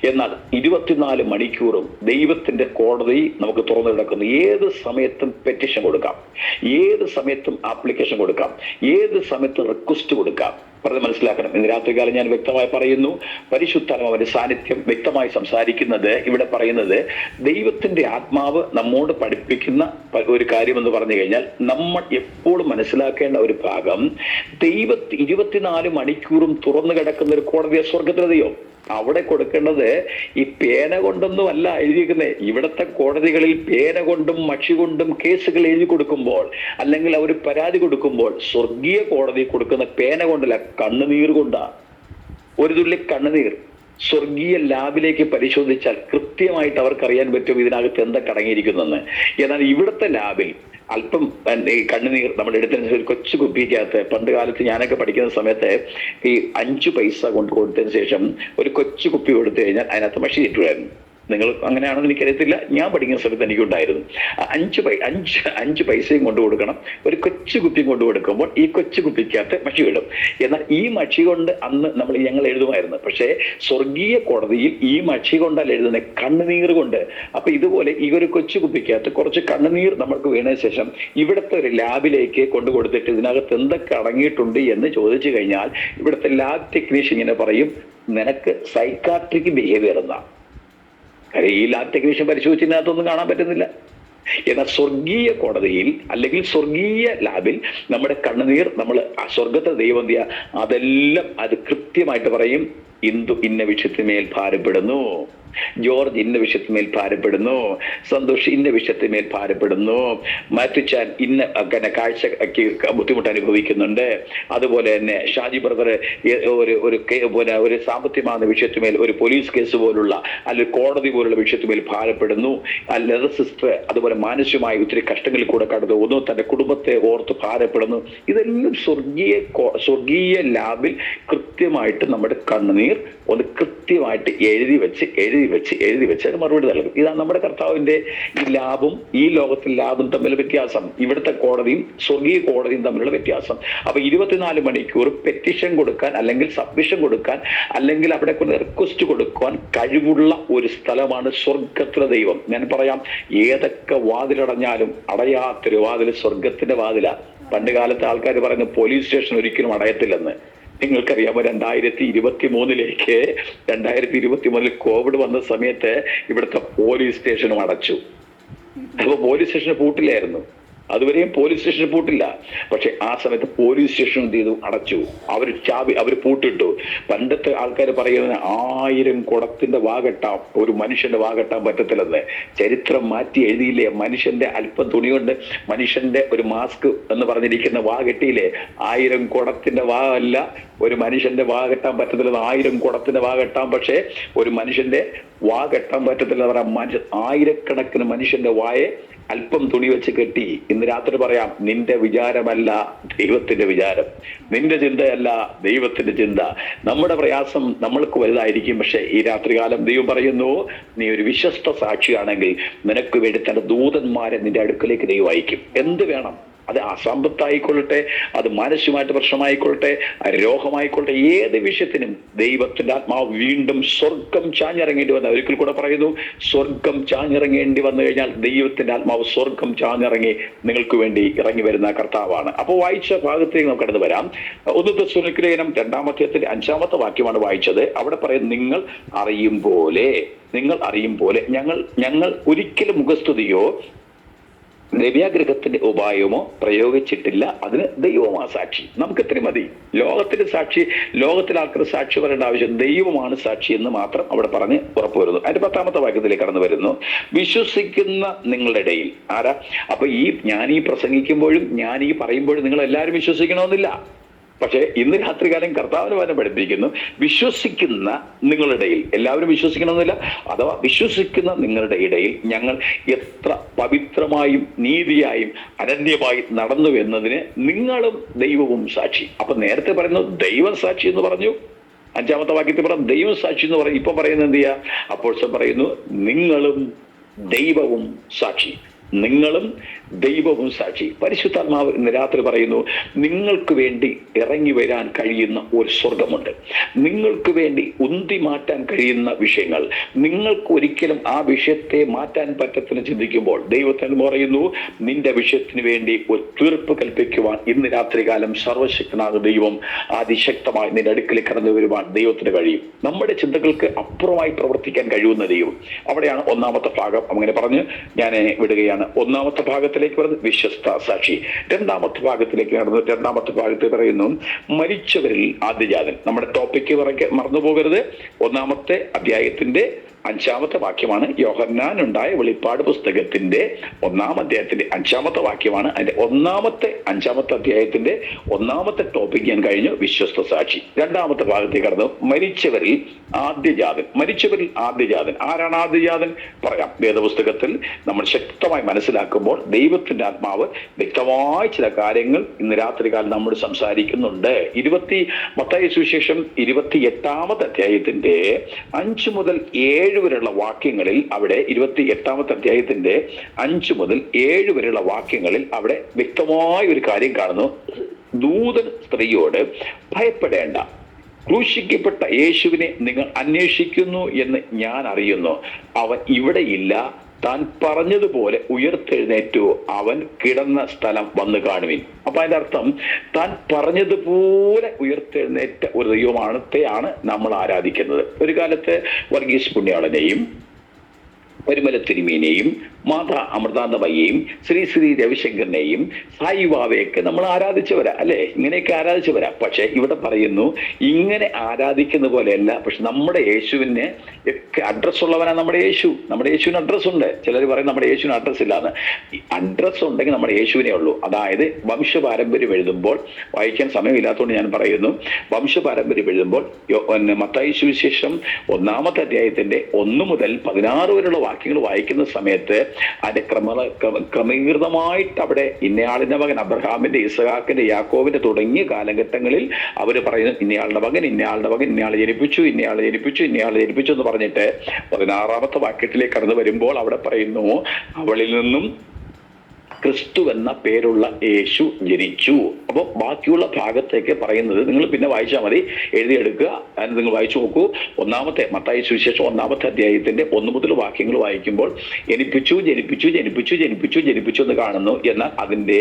എന്നാൽ 24 മണിക്കൂറും ദൈവത്തിന്റെ കോടതി നമുക്ക് തുറന്നു കിടക്കുന്നു. ഏത് സമയത്തും പെറ്റീഷൻ കൊടുക്കാം, ഏത് സമയത്തും ആപ്ലിക്കേഷൻ കൊടുക്കാം, ഏത് സമയത്തും റിക്വസ്റ്റ് കൊടുക്കാം. പറഞ്ഞ് മനസ്സിലാക്കണം. ഇന്ന് രാത്രികാലം ഞാൻ വ്യക്തമായി പറയുന്നു, പരിശുദ്ധാത്മാവിന്റെ സാന്നിധ്യം വ്യക്തമായി സംസാരിക്കുന്നത് ഇവിടെ പറയുന്നത്, ദൈവത്തിന്റെ ആത്മാവ് നമ്മോട് പഠിപ്പിക്കുന്ന ഒരു കാര്യം എന്ന് പറഞ്ഞു കഴിഞ്ഞാൽ നമ്മൾ എപ്പോഴും മനസ്സിലാക്കേണ്ട ഒരു ഭാഗം, 24 മണിക്കൂറും തുറന്നു കിടക്കുന്ന ഒരു കോടതിയെ സ്വർഗത്തിലെ ദൈവം. അവിടെ കൊടുക്കേണ്ടത് ഈ പേന കൊണ്ടൊന്നും അല്ല എഴുതിയിരിക്കുന്നത്. ഇവിടത്തെ കോടതികളിൽ പേന കൊണ്ടും മഷി കൊണ്ടും കേസുകൾ എഴുതി കൊടുക്കുമ്പോൾ, അല്ലെങ്കിൽ അവർ പരാതി കൊടുക്കുമ്പോൾ, സ്വർഗീയ കോടതി കൊടുക്കുന്ന പേന കൊണ്ടല്ല, കണ്ണുനീർ കൊണ്ടാ. ഒരു തുള്ളി കണ്ണുനീർ സ്വർഗീയ ലാബിലേക്ക് പരിശോധിച്ചാൽ കൃത്യമായിട്ട് അവർക്കറിയാൻ പറ്റും ഇതിനകത്ത് എന്താ കടങ്ങിയിരിക്കുന്നെന്ന്. എന്നാൽ ഇവിടുത്തെ ലാബിൽ അല്പം കണ്ണുനീർ നമ്മൾ എടുത്തതിന് ഒരു കൊച്ചു കുപ്പിക്കകത്ത്, പണ്ട് കാലത്ത് ഞാനൊക്കെ പഠിക്കുന്ന സമയത്ത് ഈ 5 പൈസ കൊണ്ട് കൊടുത്തതിന് ശേഷം ഒരു കൊച്ചു കുപ്പി കൊടുത്തു കഴിഞ്ഞാൽ അതിനകത്ത് മഷി ഇട്ടുമായിരുന്നു. നിങ്ങൾ അങ്ങനെയാണെന്ന് എനിക്കറിയത്തില്ല. ഞാൻ പഠിക്കുന്ന സമയത്ത് എനിക്കുണ്ടായിരുന്നു. അഞ്ച് പൈസയും കൊണ്ടു കൊടുക്കണം. ഒരു കൊച്ചു കുപ്പിയും കൊണ്ടു കൊടുക്കുമ്പോൾ ഈ കൊച്ചു കുപ്പിക്കകത്ത് മഷി ഇടും. എന്നാൽ ഈ മഷി കൊണ്ട് അന്ന് ഞങ്ങൾ എഴുതുമായിരുന്നു. പക്ഷേ സ്വർഗീയ കോടതിയിൽ ഈ മഷി കൊണ്ടല്ല എഴുതുന്നത്, കണ്ണുനീർ കൊണ്ട്. അപ്പൊ ഇതുപോലെ ഈ ഒരു കൊച്ചു കുപ്പിക്കകത്ത് കുറച്ച് കണ്ണുനീർ നമുക്ക് വീണതിന് ശേഷം ഇവിടുത്തെ ഒരു ലാബിലേക്ക് കൊണ്ടു കൊടുത്തിട്ട് ഇതിനകത്ത് എന്തൊക്കെ അടങ്ങിയിട്ടുണ്ട് എന്ന് ചോദിച്ചു കഴിഞ്ഞാൽ ഇവിടുത്തെ ലാബ് ടെക്നീഷ്യൻ ഇങ്ങനെ പറയും, നിനക്ക് സൈക്കാട്രിക് ബിഹേവിയർ എന്നാ. കാര്യം ഈ ലാബ് ടെക്നീഷ്യൻ പരിശോധിച്ചതിനകത്തൊന്നും കാണാൻ പറ്റുന്നില്ല. എന്നാൽ സ്വർഗീയ കോടതിയിൽ അല്ലെങ്കിൽ സ്വർഗീയ ലാബിൽ നമ്മുടെ കണ്ണുനീർ നമ്മൾ സ്വർഗത്തെ ദൈവം ചെയ്യാ അതെല്ലാം അത് കൃത്യമായിട്ട് പറയും. ഇന്ദു ഇന്ന വിഷയത്തിന്മേൽ ഭാരപ്പെടുന്നു, ജോർജ് ഇന്ന വിഷയത്തിന്മേൽ ഭാരപ്പെടുന്നു, സന്തോഷ് ഇന്ന വിഷയത്തിന്മേൽ ഭാരപ്പെടുന്നു, മാറ്റുച്ചാൻ ഇന്ന കാഴ്ചയ്ക്ക് ബുദ്ധിമുട്ട് അനുഭവിക്കുന്നുണ്ട്, അതുപോലെ തന്നെ ഷാജി ബ്രദർ ഒരു സാമ്പത്തികമായ വിഷയത്തിന്മേൽ ഒരു പോലീസ് കേസ് പോലുള്ള അല്ലെങ്കിൽ കോടതി പോലുള്ള വിഷയത്തിന്മേൽ ഭാരപ്പെടുന്നു, അല്ലാതെ സിസ്റ്റർ അതുപോലെ മാനസികമായി ഒത്തിരി കഷ്ടങ്ങളിൽ കൂടെ കടന്നു പോകുന്നു, തന്റെ കുടുംബത്തെ ഓർത്ത് ഭാരപ്പെടുന്നു. ഇതെല്ലാം സ്വർഗീയ ലാബിൽ കൃത്യമായിട്ട് നമ്മുടെ കണ്ണുനീർ ഒന്ന് കൃത്യമായിട്ട് എഴുതി വെച്ച് അത് മറുപടി നൽകും. ഇതാണ് നമ്മുടെ കർത്താവിന്റെ ഈ ലാബും ഈ ലോകത്തിൽ ലാബും തമ്മിലുള്ള വ്യത്യാസം, ഇവിടുത്തെ കോടതിയും സ്വർഗീയ കോടതിയും തമ്മിലുള്ള വ്യത്യാസം. അപ്പൊ 24 മണിക്കൂർ പെറ്റീഷൻ കൊടുക്കാൻ അല്ലെങ്കിൽ സബ്മിഷൻ കൊടുക്കാൻ അല്ലെങ്കിൽ അവിടെ കൊണ്ട് റിക്വസ്റ്റ് കൊടുക്കാൻ കഴിവുള്ള ഒരു സ്ഥലമാണ് സ്വർഗത്തിലെ ദൈവം. ഞാൻ പറയാം, ഏതൊക്കെ വാതിലടഞ്ഞാലും അടയാത്തൊരു വാതിൽ സ്വർഗത്തിന്റെ വാതില. പണ്ട് കാലത്തെ ആൾക്കാർ പറയുന്നു പോലീസ് സ്റ്റേഷൻ ഒരിക്കലും അടയത്തില്ലെന്ന്. നിങ്ങൾക്കറിയാമോ, 2023 കോവിഡ് വന്ന സമയത്ത് ഇവിടുത്തെ പോലീസ് സ്റ്റേഷനും അടച്ചു. അപ്പൊ പോലീസ് സ്റ്റേഷൻ പൂട്ടില്ലായിരുന്നു, അതുവരെയും പോലീസ് സ്റ്റേഷൻ പൂട്ടില്ല. പക്ഷെ ആ സമയത്ത് പോലീസ് സ്റ്റേഷൻ എന്ത് ചെയ്തു? അടച്ചു. അവർ പൂട്ടിട്ടു. പണ്ടത്തെ ആൾക്കാർ പറയുന്നത് 1000 കുടത്തിന്റെ വാകെട്ടാം ഒരു മനുഷ്യന്റെ വാകെട്ടാൻ പറ്റത്തില്ലെന്ന്. ചരിത്രം മാറ്റി എഴുതിയില്ലേ? മനുഷ്യന്റെ അല്പം തുണി കൊണ്ട് മനുഷ്യന്റെ ഒരു മാസ്ക് എന്ന് പറഞ്ഞിരിക്കുന്ന വാകെട്ടിയില്ലേ? 1000 കുടത്തിന്റെ വാകല്ല ഒരു മനുഷ്യന്റെ വാകെട്ടാൻ പറ്റത്തില്ല. 1000 കുടത്തിന്റെ വാകെട്ടാം, പക്ഷെ ഒരു മനുഷ്യന്റെ വാകെട്ടാൻ പറ്റത്തില്ല. ആയിരക്കണക്കിന് മനുഷ്യന്റെ വായെ അല്പം തുണി വെച്ച് കെട്ടി. ഇന്ന് രാത്രി പറയാം, നിന്റെ വിചാരമല്ല ദൈവത്തിന്റെ വിചാരം, നിന്റെ ചിന്തയല്ല ദൈവത്തിന്റെ ചിന്ത. നമ്മുടെ പ്രയാസം നമ്മൾക്ക് വലുതായിരിക്കും, പക്ഷെ ഈ രാത്രികാലം ദൈവം പറയുന്നു, നീ ഒരു വിശ്വസ്ത സാക്ഷിയാണെങ്കിൽ നിനക്ക് വേണ്ടി തന്റെ ദൂതന്മാരെ നിന്റെ അടുക്കലേക്ക് ദൈവം അയക്കും. എന്ത് വേണം? അത് അസമ്പത്തായിക്കൊള്ളട്ടെ, അത് മാനസികമായിട്ട് പ്രശ്നമായിക്കൊള്ളട്ടെ, രോഗമായിക്കൊള്ളട്ടെ, ഏത് വിഷയത്തിനും ദൈവത്തിന്റെ ആത്മാവ് വീണ്ടും സ്വർഗം ചാഞ്ഞിറങ്ങേണ്ടി വന്ന, ഒരിക്കൽ കൂടെ പറയുന്നു, സ്വർഗം ചാഞ്ഞിറങ്ങേണ്ടി വന്നു കഴിഞ്ഞാൽ ദൈവത്തിന്റെ ആത്മാവ് സ്വർഗം ചാഞ്ഞിറങ്ങി നിങ്ങൾക്ക് വേണ്ടി ഇറങ്ങി വരുന്ന കർത്താവാണ്. അപ്പോൾ വായിച്ച ഭാഗത്തേക്ക് നമുക്ക് കടന്നു വരാം. 1 തെസ്സലോനിക്കർ 2-ാം അധ്യായത്തിന്റെ 5-ാമത്തെ വാക്യമാണ് വായിച്ചത്. അവിടെ പറയുന്നത്, നിങ്ങൾ അറിയും പോലെ ഞങ്ങൾ ഒരിക്കലും മുഖസ്തുതിയോ ദ്രവ്യാഗ്രഹത്തിന്റെ ഉപായമോ പ്രയോഗിച്ചിട്ടില്ല, അതിന് ദൈവമാ സാക്ഷി. നമുക്ക് ഇത്രയും മതി. ലോകത്തിന്റെ സാക്ഷി, ലോകത്തിലെ ആൾക്കാർ സാക്ഷി പറയേണ്ട ആവശ്യം, ദൈവമാണ് സാക്ഷി എന്ന് മാത്രം അവിടെ പറഞ്ഞ് ഉറപ്പുവരുന്നു. അതിന്റെ 10-ാമത്തെ വാക്യത്തിലേക്ക് കടന്നു വരുന്നു. വിശ്വസിക്കുന്ന നിങ്ങളുടെ ഇടയിൽ ആരാ? അപ്പൊ ഞാൻ ഈ പ്രസംഗിക്കുമ്പോഴും ഞാൻ ഈ പറയുമ്പോഴും നിങ്ങൾ എല്ലാവരും വിശ്വസിക്കണമെന്നില്ല. പക്ഷെ ഇന്ന് രാത്രികാലം കർത്താവിന് വചനം പഠിപ്പിക്കുന്നു, വിശ്വസിക്കുന്ന നിങ്ങളുടെ ഇടയിൽ. എല്ലാവരും വിശ്വസിക്കണമെന്നില്ല. അഥവാ വിശ്വസിക്കുന്ന നിങ്ങളുടെ ഇടയിൽ ഞങ്ങൾ എത്ര പവിത്രമായും നീതിയായും അനന്യമായി നടന്നു എന്നതിന് നിങ്ങളും ദൈവവും സാക്ഷി. അപ്പൊ നേരത്തെ പറയുന്നു ദൈവം സാക്ഷി എന്ന് പറഞ്ഞു, 5-ാമത്തെ വാക്യത്തിൽ പറഞ്ഞു ദൈവം സാക്ഷി എന്ന് പറയും. ഇപ്പൊ പറയുന്നത് എന്ത് ചെയ്യാ? അപ്പോൾ പറയുന്നു നിങ്ങളും ദൈവവും സാക്ഷി. നിങ്ങളും ദൈവവും സാക്ഷി. പരിശുദ്ധാത്മാവ് ഇന്ന് രാത്രി പറയുന്നു, നിങ്ങൾക്ക് വേണ്ടി ഇറങ്ങി വരാൻ കഴിയുന്ന ഒരു സ്വർഗമുണ്ട്. നിങ്ങൾക്ക് വേണ്ടി ഉന്തി മാറ്റാൻ കഴിയുന്ന വിഷയങ്ങൾ, നിങ്ങൾക്ക് ഒരിക്കലും ആ വിഷയത്തെ മാറ്റാൻ പറ്റത്തില്ല ചിന്തിക്കുമ്പോൾ ദൈവത്തിന് പറയുന്നു, നിന്റെ വിഷയത്തിന് വേണ്ടി ഒരു തീർപ്പ് കൽപ്പിക്കുവാൻ ഇന്ന് രാത്രികാലം സർവശക്തനായ ദൈവം അതിശക്തമായി നിന്റെ അടുക്കൽ കടന്നു വരുവാൻ ദൈവത്തിന് കഴിയും. നമ്മുടെ ചിന്തകൾക്ക് അപ്പുറമായി പ്രവർത്തിക്കാൻ കഴിയുന്ന ദൈവം. അവിടെയാണ് 1-ാമത്തെ ഭാഗം അങ്ങനെ പറഞ്ഞ് ഞാൻ വിടുകയാണ്. 1-ാമത്തെ ഭാഗത്തിലേക്ക് പറയുന്നത് വിശ്വസ്ത സാക്ഷി. 2-ാമത്തെ ഭാഗത്തിലേക്ക് നടന്നു. 2-ാമത്തെ ഭാഗത്ത് പറയുന്നു മരിച്ചവരിൽ ആദ്യജാതൻ. നമ്മുടെ ടോപ്പിക്ക് മറന്നു പോകരുത്. 1-ാമത്തെ അധ്യായത്തിന്റെ 5-ാമത്തെ വാക്യമാണ്. യോഹന്നാൻ ഉണ്ടായ വെളിപ്പാട് പുസ്തകത്തിന്റെ 1-ാം അധ്യായത്തിന്റെ 5-ാമത്തെ വാക്യമാണ്. അതിന്റെ 5-ാമത്തെ അധ്യായത്തിന്റെ 1-ാമത്തെ ടോപ്പിക് ഞാൻ കഴിഞ്ഞു, വിശ്വസ്ത സാക്ഷി. 2-ാമത്തെ ഭാഗത്തേക്ക് കടന്നു, മരിച്ചവരിൽ ആദ്യജാതൻ. മരിച്ചവരിൽ ആദ്യജാതൻ. ആരാണ് ആദ്യജാതൻ? പറയാം. വേദപുസ്തകത്തിൽ നമ്മൾ ശക്തമായി മനസ്സിലാക്കുമ്പോൾ ദൈവത്തിന്റെ ആത്മാവ് വ്യക്തമായ ചില കാര്യങ്ങൾ ഇന്ന് രാത്രികാലം നമ്മൾ സംസാരിക്കുന്നുണ്ട്. മത്തായി സുവിശേഷം 28-ാമത്തെ അധ്യായത്തിന്റെ 5 മുതൽ 7 7 വരെയുള്ള വാക്യങ്ങളിൽ അവിടെ 28-ാമത്തെ അധ്യായത്തിന്റെ 5 മുതൽ 7 വരെയുള്ള വാക്യങ്ങളിൽ അവിടെ വ്യക്തമായ ഒരു കാര്യം കാണുന്നു. ദൂതൻ സ്ത്രീയോട് ഭയപ്പെടേണ്ട, ക്രൂശിക്കപ്പെട്ട യേശുവിനെ നിങ്ങൾ അന്വേഷിക്കുന്നു എന്ന് ഞാൻ അറിയുന്നു. അവൻ ഇവിടെയില്ല, താൻ പറഞ്ഞതുപോലെ ഉയർത്തെഴുന്നേറ്റു, അവൻ കിടന്ന സ്ഥലം വന്നു കാണുവിൻ. അപ്പൊ അതിന്റെ അർത്ഥം താൻ പറഞ്ഞതുപോലെ ഉയർത്തെഴുന്നേറ്റ ഒരു ദൈവമാണത്തെയാണ് നമ്മൾ ആരാധിക്കുന്നത്. ഒരു കാലത്ത് വർഗീസ് പുണ്യാളനെയും പരിമല തിരുമേനെയും മാതാ അമൃതാനന്ദമയ്യെയും ശ്രീ രവിശങ്കറിനെയും സായിബാബയൊക്കെ നമ്മൾ ആരാധിച്ചവരാ അല്ലെ, ഇങ്ങനെയൊക്കെ ആരാധിച്ചവരാ. പക്ഷെ ഇവിടെ പറയുന്നു ഇങ്ങനെ ആരാധിക്കുന്ന പോലെയല്ല. പക്ഷെ നമ്മുടെ യേശുവിന് ഒക്കെ അഡ്രസ് ഉള്ളവനാ നമ്മുടെ യേശു. നമ്മുടെ യേശുവിന് അഡ്രസ് ഉണ്ട്. ചിലർ പറയും നമ്മുടെ യേശുവിന് അഡ്രസ് ഇല്ലാന്ന്. അഡ്രസ് ഉണ്ടെങ്കിൽ നമ്മുടെ യേശുവിനെ ഉള്ളൂ. അതായത് വംശപാരമ്പര്യം എഴുതുമ്പോൾ, വായിക്കാൻ സമയമില്ലാത്തതുകൊണ്ട് ഞാൻ പറയുന്നു, വംശപാരമ്പര്യം എഴുതുമ്പോൾ മത്തായി സുവിശേഷം 1-ാമത്തെ അധ്യായത്തിന്റെ 1 മുതൽ 16 വരെയുള്ള വാക്യങ്ങൾ വായിക്കുന്ന സമയത്ത് അതിന്റെ ക്രമീകൃതമായിട്ട് അവിടെ ഇന്നയാളിന്റെ മകൻ അബ്രഹാമിന്റെ, ഇസഹാക്കിന്റെ, യാക്കോബിന്റെ തുടങ്ങിയ കാലഘട്ടങ്ങളിൽ അവർ പറയുന്നു ഇന്നയാളുടെ മകൻ, ഇന്നയാളുടെ മകൻ, ഇന്നയാളെ ജനിപ്പിച്ചു, ഇന്നയാളെ ജനിപ്പിച്ചു, ഇന്നയാളെ ജനിപ്പിച്ചു എന്ന് പറഞ്ഞിട്ട് 16-ാമത്തെ വാക്യത്തിലേക്ക് കടന്നു വരുമ്പോൾ അവിടെ പറയുന്നു അവളിൽ നിന്നും ക്രിസ്തു എന്ന പേരുള്ള യേശു ജനിച്ചു. അപ്പോൾ ബാക്കിയുള്ള ഭാഗത്തേക്ക് പറയുന്നത് നിങ്ങൾ പിന്നെ വായിച്ചാൽ മതി, എഴുതിയെടുക്കുക. അതിന് നിങ്ങൾ വായിച്ചു നോക്കൂ. 1-ാമത്തെ മത്തായി സുവിശേഷം 1-ാമത്തെ അധ്യായത്തിന്റെ 1 മുതൽ വാക്യങ്ങൾ വായിക്കുമ്പോൾ ജനിപ്പിച്ചു ജനിപ്പിച്ചു ജനിപ്പിച്ചു ജനിപ്പിച്ചു ജനിപ്പിച്ചു എന്ന് കാണുന്നു. എന്നാൽ അതിന്റെ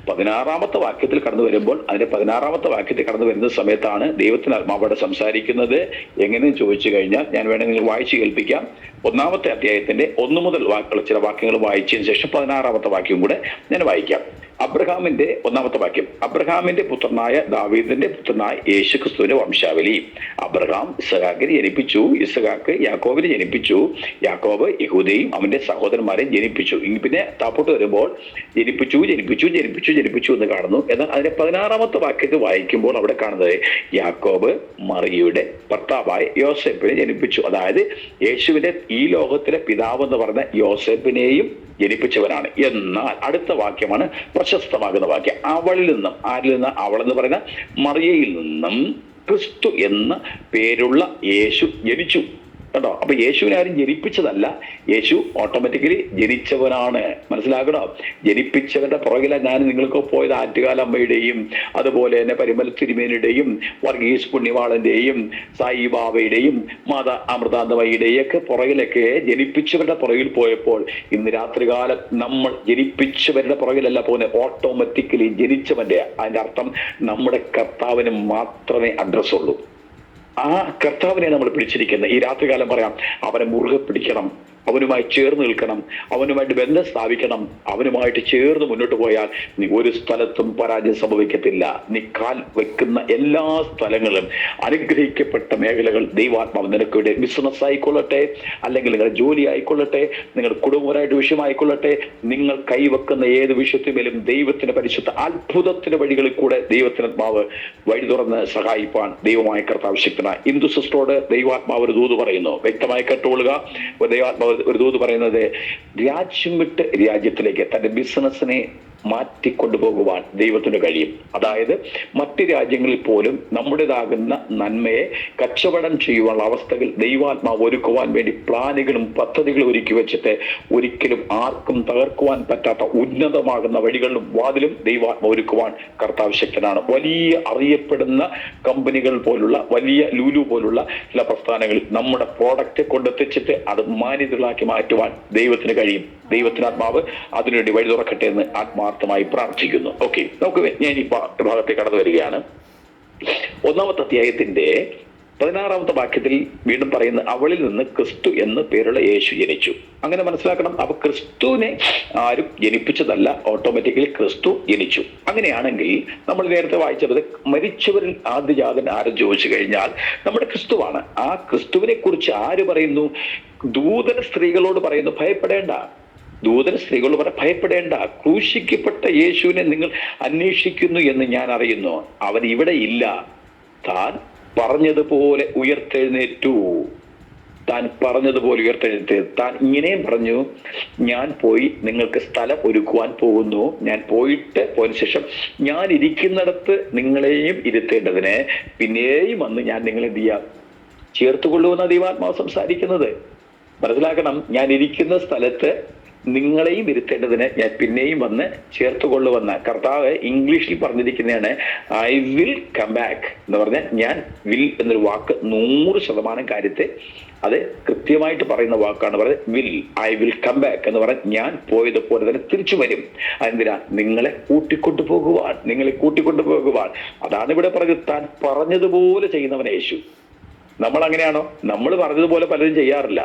16-ാമത്തെ വാക്യത്തിൽ കടന്നു വരുമ്പോൾ, അതിന്റെ 16-ാമത്തെ വാക്യത്തിൽ കടന്നു വരുന്ന സമയത്താണ് ദൈവത്തിന് ആത്മാവോടെ സംസാരിക്കുന്നത്. എങ്ങനെയെന്ന് ചോദിച്ചു കഴിഞ്ഞാൽ ഞാൻ വേണമെങ്കിൽ നിങ്ങൾ വായിച്ചു കേൾപ്പിക്കാം. 1-ാമത്തെ അധ്യായത്തിന്റെ 1 മുതൽ ചില വാക്യങ്ങൾ വായിച്ചതിന് ശേഷം 16-ാമത്തെ വാക്യം കൂടെ ഞാൻ വായിക്കാം. അബ്രഹാമിന്റെ 1-ാമത്തെ വാക്യം, അബ്രഹാമിന്റെ പുത്രനായ ദാവീദിന്റെ പുത്രനായ യേശു ക്രിസ്തുവിന്റെ വംശാവലി. അബ്രഹാം ഇസഹാക്കിനെ ജനിപ്പിച്ചു, ഇസഹാക്ക് യാക്കോബിനെ ജനിപ്പിച്ചു, യാക്കോബ് യഹൂദയും അവന്റെ സഹോദരന്മാരെ ജനിപ്പിച്ചു. പിന്നെ താപ്പോട്ട് വരുമ്പോൾ ജനിപ്പിച്ചു ജനിപ്പിച്ചു ജനിപ്പിച്ചു ജനിപ്പിച്ചു എന്ന് കാണുന്നു. എന്നാൽ അതിന്റെ 16-ാമത്തെ വാക്യത്തിൽ വായിക്കുമ്പോൾ അവിടെ കാണുന്നത് യാക്കോബ് മറിയയുടെ ഭർത്താവായ യോസേപ്പിനെ ജനിപ്പിച്ചു. അതായത് യേശുവിന്റെ ഈ ലോകത്തിലെ പിതാവ് എന്ന് പറഞ്ഞ യോസേപ്പിനെയും ജനിപ്പിച്ചവനാണ്. എന്നാൽ അടുത്ത വാക്യമാണ് പ്രശസ്തമാകുന്ന വാക്യം. അവളിൽ നിന്നും, ആരിൽ നിന്ന്? അവളെന്ന് പറയുന്ന മറിയയിൽ നിന്നും ക്രിസ്തു എന്ന പേരുള്ള യേശു ജനിച്ചു. കേട്ടോ? അപ്പൊ യേശുവിനെ ആരും ജനിപ്പിച്ചതല്ല, യേശു ഓട്ടോമാറ്റിക്കലി ജനിച്ചവനാണ്. മനസ്സിലാക്കണോ? ജനിപ്പിച്ചവരുടെ പുറകില ഞാൻ നിങ്ങൾക്ക് പോയത് ആറ്റുകാലമ്മയുടെയും അതുപോലെ തന്നെ പരിമല തിരുമേനിയുടെയും വർഗീസ് പുണ്യവാളന്റെയും സായിബാബയുടെയും മാതാ അമൃതാനന്ദമയ്യുടെയും ഒക്കെ പുറകിലൊക്കെ ജനിപ്പിച്ചവരുടെ പുറകിൽ പോയപ്പോൾ ഇന്ന് രാത്രികാലം നമ്മൾ ജനിപ്പിച്ചവരുടെ പുറകിലല്ല പോകുന്നത്, ഓട്ടോമാറ്റിക്കലി ജനിച്ചവന്റെ. അതിന്റെ അർത്ഥം നമ്മുടെ കർത്താവിന് മാത്രമേ അഡ്രസ് ഉള്ളൂ. ആ കർത്താവിനെ നമ്മൾ പിടിച്ചിരിക്കുന്നത്. ഈ രാത്രികാലം പറയാം, അവനെ മുറുകെ പിടിക്കണം, അവനുമായി ചേർന്ന് നിൽക്കണം, അവനുമായിട്ട് ബന്ധം സ്ഥാപിക്കണം. അവനുമായിട്ട് ചേർന്ന് മുന്നോട്ട് പോയാൽ നീ ഒരു സ്ഥലത്തും പരാജയം സംഭവിക്കത്തില്ല. നീ കാൽ വെക്കുന്ന എല്ലാ സ്ഥലങ്ങളും അനുഗ്രഹിക്കപ്പെട്ട മേഖലകൾ ദൈവാത്മാവ് നിനക്ക് ഇവിടെ, ബിസിനസ് ആയിക്കൊള്ളട്ടെ, അല്ലെങ്കിൽ നിങ്ങളുടെ ജോലി ആയിക്കൊള്ളട്ടെ, നിങ്ങളുടെ കുടുംബപരമായിട്ട് വിഷയമായിക്കൊള്ളട്ടെ, നിങ്ങൾ കൈവെക്കുന്ന ഏത് വിഷയത്തിലും ദൈവത്തിന്റെ പരിശുദ്ധ അത്ഭുതത്തിന്റെ വഴികളിൽ കൂടെ ദൈവത്തിനാത്മാവ് വഴി തുറന്ന് സഹായിപ്പാൻ ദൈവമായ കർത്താവ് ശക്തനായി. ഹിന്ദു സിസ്റ്ററോട് ദൈവാത്മാവ് ഒരു ദൂത് പറയുന്നു, വ്യക്തമായി കേട്ടുകൊള്ളുക. ദൈവാത്മാവ് ഒരു ദൂത് പറയുന്നത്, രാജ്യം വിട്ട് രാജ്യത്തിലേക്ക് തന്റെ ബിസിനസ്സിനെ മാറ്റിക്കൊണ്ടുപോകുവാൻ ദൈവത്തിന് കഴിയും. അതായത് മറ്റ് രാജ്യങ്ങളിൽ പോലും നമ്മുടേതാകുന്ന നന്മയെ കച്ചവടം ചെയ്യുവാനുള്ള അവസ്ഥകൾ ദൈവാത്മാവ് ഒരുക്കുവാൻ വേണ്ടി പ്ലാനുകളും പദ്ധതികളും ഒരുക്കി വെച്ചിട്ട് ഒരിക്കലും ആർക്കും തകർക്കുവാൻ പറ്റാത്ത ഉന്നതമാകുന്ന വഴികളിലും വാതിലും ദൈവാത്മാവ് ഒരുക്കുവാൻ കർത്താവ് ശക്തനാണ്. വലിയ അറിയപ്പെടുന്ന കമ്പനികൾ പോലുള്ള, വലിയ ലൂലു പോലുള്ള ചില പ്രസ്ഥാനങ്ങളിൽ നമ്മുടെ പ്രോഡക്റ്റ് കൊണ്ടെത്തിച്ചിട്ട് അത് മാന്യതകളാക്കി മാറ്റുവാൻ ദൈവത്തിന് കഴിയും. ദൈവത്തിനാത്മാവ് അതിനുവേണ്ടി വഴി തുറക്കട്ടെ എന്ന് ആത്മാർത്ഥമായി പ്രാർത്ഥിക്കുന്നു. ഓക്കെ, നമുക്ക് ഞാൻ ഈ ഭാഗത്തേക്ക് കടന്നു വരികയാണ്. 1-ാമത്തെ അധ്യായത്തിന്റെ 16-ാമത്തെ വാക്യത്തിൽ വീണ്ടും പറയുന്ന, അവളിൽ നിന്ന് ക്രിസ്തു എന്ന് പേരുള്ള യേശു ജനിച്ചു. അങ്ങനെ മനസ്സിലാക്കണം. അപ്പൊ ക്രിസ്തുവിനെ ആരും ജനിപ്പിച്ചതല്ല, ഓട്ടോമാറ്റിക്കലി ക്രിസ്തു ജനിച്ചു. അങ്ങനെയാണെങ്കിൽ നമ്മൾ നേരത്തെ വായിച്ചത് മരിച്ചവരിൽ ആദ്യജാതൻ ആരും ചോദിച്ചു കഴിഞ്ഞാൽ നമ്മുടെ ക്രിസ്തുവാണ്. ആ ക്രിസ്തുവിനെ കുറിച്ച് ആര് പറയുന്നു? ദൂതൻ സ്ത്രീകളോട് പറയുന്നു, ഭയപ്പെടേണ്ട. ദൂതൻ സ്ത്രീകളോട് പറ, ഭയപ്പെടേണ്ട, ക്രൂശിക്കപ്പെട്ട യേശുവിനെ നിങ്ങൾ അന്വേഷിക്കുന്നു എന്ന് ഞാൻ അറിയുന്നു. അവൻ ഇവിടെ ഇല്ല, താൻ പറഞ്ഞതുപോലെ ഉയർത്തെഴുന്നേറ്റു. താൻ പറഞ്ഞതുപോലെ ഉയർത്തെഴുന്നേറ്റ്. താൻ ഇങ്ങനെയും പറഞ്ഞു, ഞാൻ പോയി നിങ്ങൾക്ക് സ്ഥലം ഒരുക്കുവാൻ പോകുന്നു. ഞാൻ പോയതിനു ശേഷം ഞാൻ ഇരിക്കുന്നിടത്ത് നിങ്ങളെയും ഇരുത്തേണ്ടതിന് പിന്നെയും വന്ന് ഞാൻ നിങ്ങളെ എന്ത് ചെയ്യാം? ചേർത്തുകൊള്ളുമെന്ന ദൈവാത്മാവ് സംസാരിക്കുന്നത്. മനസ്സിലാക്കണം, ഞാൻ ഇരിക്കുന്ന സ്ഥലത്ത് നിങ്ങളെയും ഇരുത്തേണ്ടതിന് ഞാൻ പിന്നെയും വന്ന് ചേർത്തുകൊള്ളുവന്ന കർത്താവ് ഇംഗ്ലീഷിൽ പറഞ്ഞിരിക്കുന്നതാണ് ഐ വിൽ കം ബാക്ക് എന്ന് പറഞ്ഞാൽ, ഞാൻ വിൽ എന്നൊരു വാക്ക് 100% കാര്യത്തെ അത് കൃത്യമായിട്ട് പറയുന്ന വാക്കാണ്. പറയുന്നത് will, I will come back എന്ന് പറഞ്ഞാൽ ഞാൻ പോയതുപോലെ തന്നെ തിരിച്ചു വരും. അതെന്തിനാ? നിങ്ങളെ കൂട്ടിക്കൊണ്ടു പോകുവാൻ. അതാണ് ഇവിടെ പറഞ്ഞത്, താൻ പറഞ്ഞതുപോലെ ചെയ്യുന്നവൻ യേശു. നമ്മൾ അങ്ങനെയാണോ? നമ്മൾ പറഞ്ഞതുപോലെ പലരും ചെയ്യാറില്ല.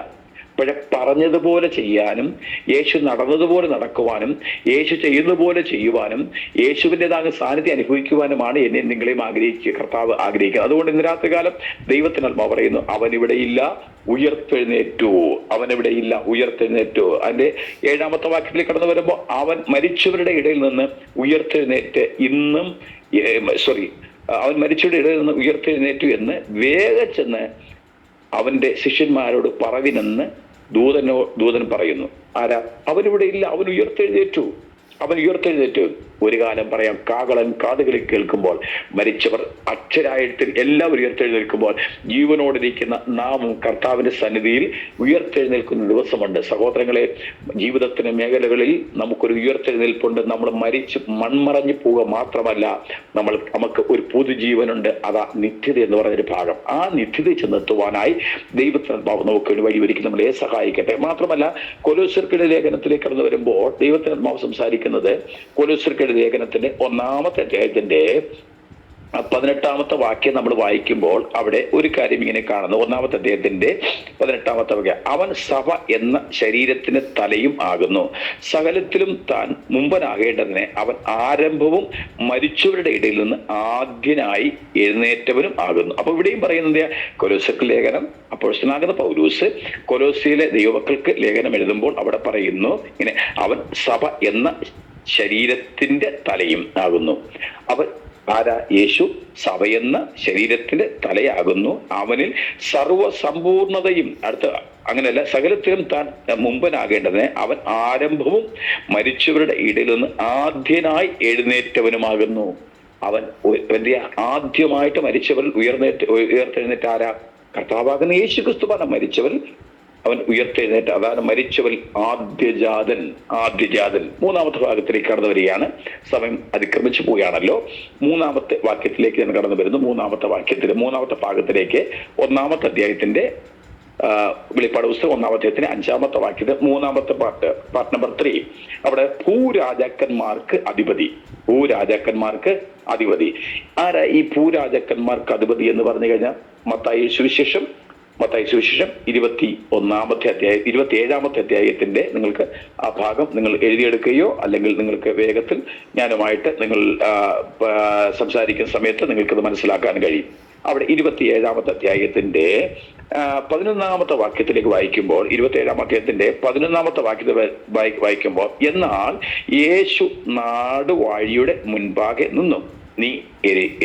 പക്ഷെ പറഞ്ഞതുപോലെ ചെയ്യാനും യേശു നടന്നതുപോലെ നടക്കുവാനും യേശു ചെയ്യുന്നതുപോലെ ചെയ്യുവാനും യേശുവിൻ്റെതാകുന്ന സാന്നിധ്യം അനുഭവിക്കുവാനുമാണ് എന്നെ നിങ്ങളെയും കർത്താവ് ആഗ്രഹിക്കുന്നത്. അതുകൊണ്ട് ഇന്ന് രാത്രികാലം ദൈവത്തിന് ആത്മാവ് പറയുന്നു, അവനിവിടെയില്ല, ഉയർത്തെഴുന്നേറ്റു. അതിന്റെ 7-ാമത്തെ വാക്യത്തിലേക്ക് കടന്നു വരുമ്പോൾ, അവൻ മരിച്ചവരുടെ ഇടയിൽ നിന്ന് ഉയർത്തെഴുന്നേറ്റ് അവൻ മരിച്ചവരുടെ ഇടയിൽ നിന്ന് ഉയർത്തെഴുന്നേറ്റു എന്ന് വേഗം ചെന്ന് അവന്റെ ശിഷ്യന്മാരോട് പറവിനെന്ന് ദൂതൻ പറയുന്നു. ആരാ? അവനിവിടെ ഇല്ല, അവൻ ഉയർത്തെഴുന്നേറ്റു. ഒരു കാലം പറയാം, കാകളൻ കാതുകളിൽ കേൾക്കുമ്പോൾ, മരിച്ചവർ അക്ഷരായത്തിൽ എല്ലാവരും ഉയർത്തെഴുന്നേൽക്കുമ്പോൾ, ജീവനോടിരിക്കുന്ന നാമും കർത്താവിന്റെ സന്നിധിയിൽ ഉയർത്തെഴുന്നേൽക്കുന്ന ദിവസമുണ്ട്. സഹോദരങ്ങളെ, ജീവിതത്തിന്റെ മേഖലകളിൽ നമുക്കൊരു ഉയർത്തെഴുന്നേൽപ്പുണ്ട്. നമ്മൾ മരിച്ച് മൺമറഞ്ഞു പോവുക മാത്രമല്ല, നമുക്ക് ഒരു പുതുജീവനുണ്ട്. അതാ നിത്യത എന്ന് പറഞ്ഞൊരു ഭാഗം. ആ നിത്യത ചെന്നെത്തുവാനായി ദൈവത്തിന് നമുക്ക് വഴിയൊരുക്കി നമ്മളെ സഹായിക്കട്ടെ. മാത്രമല്ല, കൊലോസ്യർക്കെഴുതിയ ലേഖനത്തിലേക്ക് കടന്നു വരുമ്പോൾ ദൈവത്തിന് ആത്മാവ് സംസാരിക്കുന്നത്, കൊലോസ്യർക്കെഴുതിയ ലേഖനത്തിന്റെ 1-ാമത്തെ അധ്യായത്തിന്റെ 18-ാമത്തെ വാക്യം നമ്മൾ വായിക്കുമ്പോൾ അവിടെ ഒരു കാര്യം ഇങ്ങനെ കാണുന്നു. 1-ാമത്തെ അധ്യായത്തിന്റെ 18-ാമത്തെ വാക്യം, അവൻ സഭ എന്ന ശരീരത്തിന് തലയും ആകുന്നു, സകലത്തിലും താൻ മുമ്പനാകേണ്ടതിന് അവൻ ആരംഭവും മരിച്ചവരുടെ ഇടയിൽ നിന്ന് ആദ്യനായി എഴുന്നേറ്റവനും ആകുന്നു. അപ്പൊ ഇവിടെയും പറയുന്നത്, കൊലോസ്യർക്ക് ലേഖനം അപ്പോസ്തലനാകുന്ന പൗലോസ് കൊലോസ്യയിലെ ദൈവമക്കൾക്ക് ലേഖനം എഴുതുമ്പോൾ അവിടെ പറയുന്നു ഇങ്ങനെ, അവൻ സഭ എന്ന ശരീരത്തിന്റെ തലയും ആകുന്നു. അവൻ ആരാ? യേശു സഭയെന്ന ശരീരത്തിന്റെ തലയാകുന്നു. അവനിൽ സർവസമ്പൂർണതയും, അങ്ങനെയല്ല, സകലത്തിലും താൻ മുമ്പനാകേണ്ടതിന് അവൻ ആരംഭവും മരിച്ചവരുടെ ഇടയിൽ നിന്ന് ആദ്യനായി എഴുന്നേറ്റവനുമാകുന്നു. അവൻ ആദ്യമായിട്ട് മരിച്ചവരിൽ ഉയർത്തെഴുന്നേറ്റ് ആരാ? കർത്താവാകുന്ന യേശു ക്രിസ്തുവാണ്. മരിച്ചവരിൽ അവൻ ഉയർത്തെഴുന്നേറ്റ്, അതാണ് മരിച്ചവരിൽ ആദ്യജാതൻ. 3-ാമത്തെ ഭാഗത്തിലേക്ക് കടന്നു വരികയാണ്. സമയം അതിക്രമിച്ചു പോവുകയാണല്ലോ. 3-ാമത്തെ വാക്യത്തിലേക്ക് ഞാൻ കടന്നു വരുന്നു. 3-ാമത്തെ ഭാഗത്തിലേക്ക് 1-ാമത്തെ അധ്യായത്തിന്റെ വെളിപ്പാട് പുസ്തകം 1-ാമത്തെ അധ്യായത്തിന്റെ 5-ാമത്തെ വാക്യത്തിൽ 3-ാമത്തെ പാർട്ട് നമ്പർ 3, അവിടെ ഭൂരാജാക്കന്മാർക്ക് അധിപതി. ആരാ ഈ ഭൂരാജാക്കന്മാർക്ക് അധിപതി എന്ന് പറഞ്ഞു കഴിഞ്ഞാൽ, മത്തായി സുവിശേഷം 27-ാമത്തെ അധ്യായത്തിന്റെ നിങ്ങൾക്ക് ആ ഭാഗം നിങ്ങൾ എഴുതിയെടുക്കുകയോ അല്ലെങ്കിൽ നിങ്ങൾക്ക് വേഗത്തിൽ ഞാനുമായിട്ട് നിങ്ങൾ സംസാരിക്കുന്ന സമയത്ത് നിങ്ങൾക്കത് മനസ്സിലാക്കാൻ കഴിയും. അവിടെ 27-ാമത്തെ അധ്യായത്തിന്റെ 11-ാമത്തെ വാക്യത്തിലേക്ക് വായിക്കുമ്പോൾ, 27-ാം അധ്യായത്തിന്റെ 11-ാമത്തെ വാക്യത്തിൽ വായിക്കുമ്പോൾ, എന്നാൽ യേശു നാടുവാഴിയുടെ മുൻപാകെ നിന്നു, നീ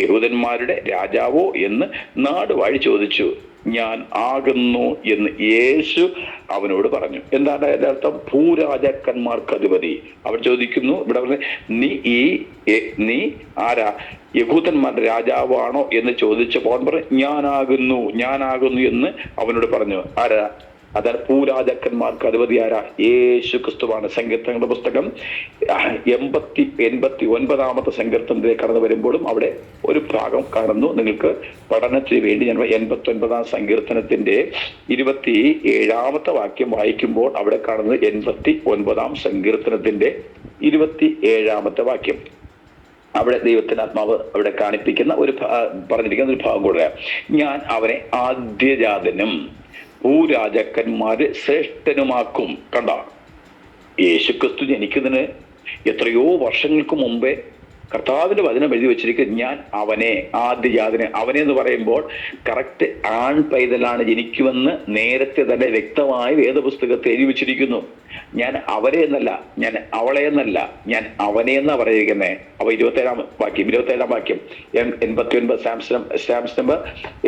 യഹൂദന്മാരുടെ രാജാവോ എന്ന് നാടുവാഴി ചോദിച്ചു. ഞാൻ ആകുന്നു എന്ന് യേശു അവനോട് പറഞ്ഞു. എന്താണ് അതിന്റെ അർത്ഥം? ഭൂരാജാക്കന്മാർക്ക് അധിപതി. അവൻ ചോദിക്കുന്നു, ഇവിടെ നീ ആരാ? യഹൂദന്മാരുടെ രാജാവാണോ എന്ന് ചോദിച്ചപ്പോൾ അവൻ പറഞ്ഞു, ഞാനാകുന്നു എന്ന് അവനോട് പറഞ്ഞു. ആരാ? അതാണ് ഭൂരാജാക്കന്മാർക്ക് അധിപതി. ആരാ? യേശു ക്രിസ്തുവാണ്. സങ്കീർത്തനങ്ങളുടെ പുസ്തകം 89-ാമത്തെ സങ്കീർത്തനത്തിലേക്ക് കടന്നു വരുമ്പോഴും അവിടെ ഒരു ഭാഗം കാണുന്നു. നിങ്ങൾക്ക് പഠനത്തിന് വേണ്ടി ഞാൻ 89-ാം സങ്കീർത്തനത്തിന്റെ 27-ാമത്തെ വാക്യം വായിക്കുമ്പോൾ അവിടെ കാണുന്നത് 89-ാം സങ്കീർത്തനത്തിന്റെ 27-ാമത്തെ വാക്യം. അവിടെ ദൈവത്തിന്റെ ആത്മാവ് അവിടെ കാണിപ്പിക്കുന്ന പറഞ്ഞിരിക്കുന്ന ഒരു ഭാഗം കൂടെ, ഞാൻ അവനെ ആദ്യജാതനും ഭൂരാജാക്കന്മാര് ശ്രേഷ്ഠനുമാക്കും. കണ്ട, യേശുക്രിസ്തു ജനിക്കുന്നതിന് എത്രയോ വർഷങ്ങൾക്ക് മുമ്പേ കർത്താവിന്റെ വചനം എഴുതി വെച്ചിരിക്കുന്നത്, ഞാൻ അവനെ ആദ്യജാതനെ. അവനെ എന്ന് പറയുമ്പോൾ കറക്റ്റ് ആൺ പൈതലാണ് ജനിക്കുമെന്ന് നേരത്തെ തന്നെ വ്യക്തമായി വേദപുസ്തകത്തെ എഴുതി വെച്ചിരിക്കുന്നു. ഞാൻ അവരെ എന്നല്ല, ഞാൻ അവളെ എന്നല്ല, ഞാൻ അവനെ എന്നാ പറഞ്ഞിരിക്കുന്നത്. അപ്പൊ 27-ാം വാക്യം 89 സ്റ്റാംപ്സ് നമ്പർ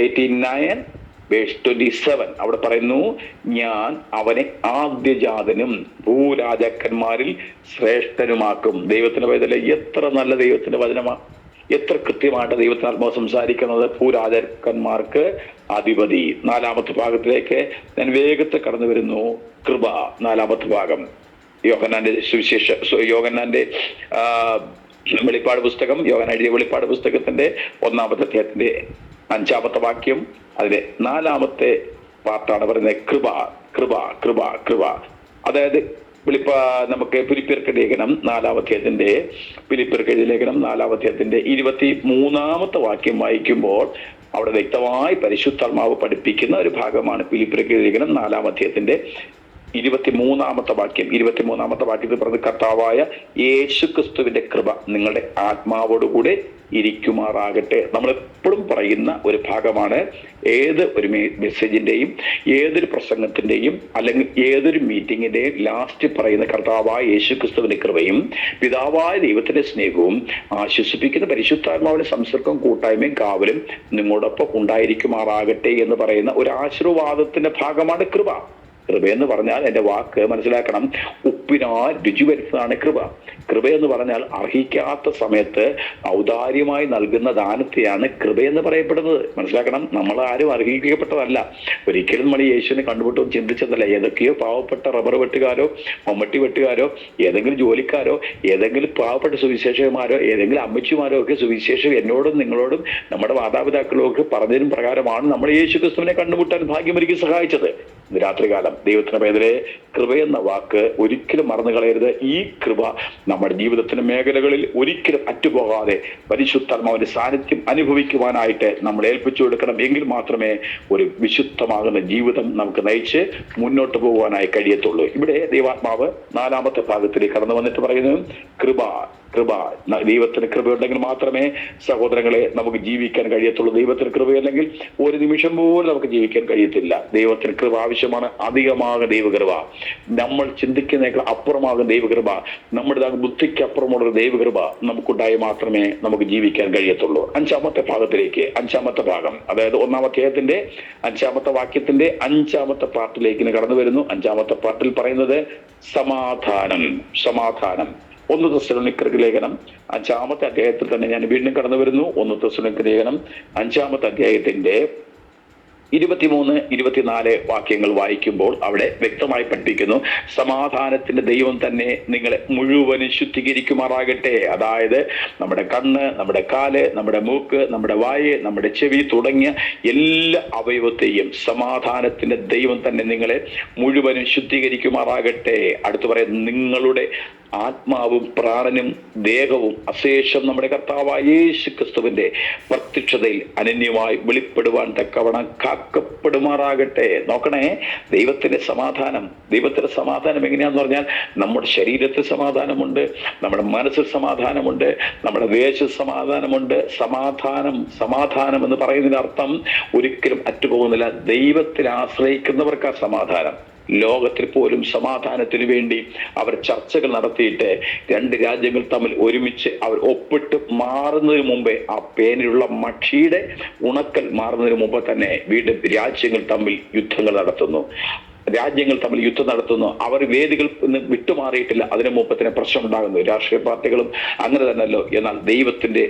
89/27 അവിടെ പറയുന്നു, ഞാൻ അവനെ ആദ്യജാതനും ഭൂരാജാക്കന്മാരിൽ ശ്രേഷ്ഠനുമാക്കും. ദൈവത്തിന്റെ വചനം എത്ര നല്ല ദൈവത്തിന്റെ വചനമാ! എത്ര കൃത്യമായിട്ട് ദൈവത്തിനാത്മാവ് സംസാരിക്കുന്നത്. ഭൂരാജാക്കന്മാർക്ക് അധിപതി. 4ാമത്തെ ഭാഗത്തിലേക്ക് ഞാൻ വേഗത്തിൽ കടന്നു വരുന്നു. കൃപ 4ാമത്തെ ഭാഗം. യോഹന്നാന്റെ വെളിപ്പാട് പുസ്തകം, യോഹന്നാൻ എഴുതിയ വെളിപ്പാട് പുസ്തകത്തിന്റെ 1ാമത്തെ അധ്യായത്തിന്റെ 5ാമത്തെ വാക്യം, അതിലെ 4ാമത്തെ പാർട്ടാണ് പറയുന്നത് കൃപ കൃപ കൃപ കൃപ. അതായത് നമുക്ക് ഫിലിപ്പിയർക്ക് ലേഖനം 4ാം അധ്യായത്തിന്റെ 4ാം അധ്യായത്തിന്റെ 23ാമത്തെ വാക്യം വായിക്കുമ്പോൾ അവിടെ വ്യക്തമായി പരിശുദ്ധാത്മാവ് പഠിപ്പിക്കുന്ന ഒരു ഭാഗമാണ്. ഫിലിപ്പിയർക്ക് ലേഖനം 4ാം അധ്യായത്തിന്റെ 23ാമത്തെ വാക്യം. 23ാമത്തെ വാക്യത്തിൽ പറഞ്ഞ കർത്താവായ യേശുക്രിസ്തുവിന്റെ കൃപ നിങ്ങളുടെ ആത്മാവോടുകൂടെ ഇരിക്കുമാറാകട്ടെ. നമ്മൾ എപ്പോഴും പറയുന്ന ഒരു ഭാഗമാണ്. ഏത് ഒരു മെസ്സേജിന്റെയും ഏതൊരു പ്രസംഗത്തിന്റെയും അല്ലെങ്കിൽ ഏതൊരു മീറ്റിങ്ങിന്റെയും ലാസ്റ്റ് പറയുന്ന കർത്താവായ യേശുക്രിസ്തുവിന്റെ കൃപയും പിതാവായ ദൈവത്തിന്റെ സ്നേഹവും ആശ്വസിപ്പിക്കുന്ന പരിശുദ്ധാത്മാവിന്റെ സംസർഗവും കൂട്ടായ്മയും കാവലും നിങ്ങളോടൊപ്പം ഉണ്ടായിരിക്കുമാറാകട്ടെ എന്ന് പറയുന്ന ഒരു ആശീർവാദത്തിന്റെ ഭാഗമാണ് കൃപ. കൃപയെന്ന് പറഞ്ഞാൽ എൻ്റെ വാക്ക് മനസ്സിലാക്കണം, ഉപ്പിനാൽ രുചി വരുന്നതാണ് കൃപ. കൃപയെന്ന് പറഞ്ഞാൽ അർഹിക്കാത്ത സമയത്ത് ഔദാര്യമായി നൽകുന്ന ദാനത്തെയാണ് കൃപയെന്ന് പറയപ്പെടുന്നത്. മനസ്സിലാക്കണം, നമ്മൾ ആരും അർഹിക്കപ്പെട്ടതല്ല. ഒരിക്കലും നമ്മൾ യേശുവിനെ കണ്ടുപിട്ടും ചിന്തിച്ചതല്ല. ഏതൊക്കെയോ പാവപ്പെട്ട റബ്ബർ വെട്ടുകാരോ മമ്മട്ടി വെട്ടുകാരോ ഏതെങ്കിലും ജോലിക്കാരോ ഏതെങ്കിലും പാവപ്പെട്ട സുവിശേഷകന്മാരോ ഏതെങ്കിലും അമ്മച്ചിമാരോ ഒക്കെ സുവിശേഷം എന്നോടും നിങ്ങളോടും നമ്മുടെ മാതാപിതാക്കളും ഒക്കെ പറഞ്ഞതിനും പ്രകാരമാണ് നമ്മൾ യേശു ക്രിസ്തുവിനെ കണ്ടുമുട്ടാൻ ഭാഗ്യമൊരുക്കി സഹായിച്ചത്. ഇന്ന് രാത്രികാലം ദൈവത്തിന്റെ പേരിലെ കൃപയെന്ന വാക്ക് ഒരിക്കലും മറന്നു കളയരുത്. ഈ കൃപ നമ്മുടെ ജീവിതത്തിന്റെ മേഖലകളിൽ ഒരിക്കലും അറ്റുപോകാതെ പരിശുദ്ധാത്മാവിന്റെ സാന്നിധ്യം അനുഭവിക്കുവാനായിട്ട് നമ്മൾ ഏൽപ്പിച്ചു കൊടുക്കണം. എങ്കിൽ മാത്രമേ ഒരു വിശുദ്ധമാകുന്ന ജീവിതം നമുക്ക് നയിച്ച് മുന്നോട്ട് പോകുവാനായി കഴിയത്തുള്ളൂ. ഇവിടെ ദൈവാത്മാവ് 4ാമത്തെ ഭാഗത്തിലേക്ക് കടന്നു വന്നിട്ട് പറയുന്നത് കൃപ കൃപ. ദൈവത്തിന് കൃപയുണ്ടെങ്കിൽ മാത്രമേ സഹോദരങ്ങളെ നമുക്ക് ജീവിക്കാൻ കഴിയത്തുള്ളൂ. ദൈവത്തിന് കൃപയല്ലെങ്കിൽ ഒരു നിമിഷം പോലും നമുക്ക് ജീവിക്കാൻ കഴിയത്തില്ല. ദൈവത്തിന് കൃപ ആവശ്യമാണ്. അധികമാകും ദൈവകൃപ. നമ്മൾ ചിന്തിക്കുന്നതിനേക്കാൾ അപ്പുറമാകും ദൈവകൃപ. നമ്മുടെ ബുദ്ധിക്ക് അപ്പുറമുള്ള ദൈവകൃപ നമുക്കുണ്ടായി മാത്രമേ നമുക്ക് ജീവിക്കാൻ കഴിയത്തുള്ളൂ. 5ാമത്തെ ഭാഗത്തിലേക്ക്, 5ാമത്തെ ഭാഗം, അതായത് 1ാം അധ്യായത്തിന്റെ 5ാമത്തെ വാക്യത്തിന്റെ 5ാമത്തെ പാർട്ടിലേക്ക് കടന്നു വരുന്നു. 5ാമത്തെ പാർട്ടിൽ പറയുന്നത് സമാധാനം. സമാധാനം. 1 തെസ്സലോനിക്കർക്ക് ലേഖനം 5ാമത്തെ അധ്യായത്തിൽ തന്നെ ഞാൻ വീണ്ടും കടന്നു വരുന്നു. 1 തെസ്സലോനിക്കർ ലേഖനം 5ാമത്തെ അധ്യായത്തിന്റെ 23, 24 വാക്യങ്ങൾ വായിക്കുമ്പോൾ അവിടെ വ്യക്തമായി പഠിപ്പിക്കുന്നു, സമാധാനത്തിന്റെ ദൈവം തന്നെ നിങ്ങളെ മുഴുവനും ശുദ്ധീകരിക്കുമാറാകട്ടെ. അതായത് നമ്മുടെ കണ്ണ്, നമ്മുടെ കാല്, നമ്മുടെ മൂക്ക്, നമ്മുടെ വായ്, നമ്മുടെ ചെവി തുടങ്ങിയ എല്ലാ അവയവത്തെയും സമാധാനത്തിന്റെ ദൈവം തന്നെ നിങ്ങളെ മുഴുവനും ശുദ്ധീകരിക്കുമാറാകട്ടെ. അടുത്ത് പറയുന്നത് നിങ്ങളുടെ ആത്മാവും പ്രാണനും ദേഹവും അശേഷം നമ്മുടെ കർത്താവായ യേശു ക്രിസ്തുവിന്റെ പ്രത്യക്ഷതയിൽ അനന്യമായി വെളിപ്പെടുവാൻ തക്കവണ്ണം കാക്കപ്പെടുമാറാകട്ടെ. നോക്കണേ, ദൈവത്തിന്റെ സമാധാനം. ദൈവത്തിന്റെ സമാധാനം എങ്ങനെയാന്ന് പറഞ്ഞാൽ നമ്മുടെ ശരീരത്തിൽ സമാധാനമുണ്ട്, നമ്മുടെ മനസ്സിൽ സമാധാനമുണ്ട്, നമ്മുടെ ദേശത്ത് സമാധാനമുണ്ട്. സമാധാനം എന്ന് പറയുന്നതിന്റെ അർത്ഥം ഒരിക്കലും അറ്റുപോകുന്നില്ല. ദൈവത്തിൽ ആശ്രയിക്കുന്നവർക്ക് ആ സമാധാനം. ലോകത്തിൽ പോലും സമാധാനത്തിന് വേണ്ടി അവർ ചർച്ചകൾ നടത്തിയിട്ട് 2 രാജ്യങ്ങൾ തമ്മിൽ ഒരുമിച്ച് അവർ ഒപ്പിട്ട് മാറുന്നതിന് മുമ്പേ, ആ പേനിലുള്ള മഷിയുടെ ഉണക്കൽ മാറുന്നതിന് മുമ്പ് തന്നെ വീണ്ടും രാജ്യങ്ങൾ തമ്മിൽ യുദ്ധങ്ങൾ നടത്തുന്നു. അവർ വേദികൾ വിട്ടുമാറിയിട്ടില്ല. അതിനു മുമ്പ് തന്നെ പ്രശ്നം ഉണ്ടാകുന്നു. രാഷ്ട്രീയ പാർട്ടികളും അങ്ങനെ തന്നെയല്ലോ. എന്നാൽ ദൈവത്തിന്റെ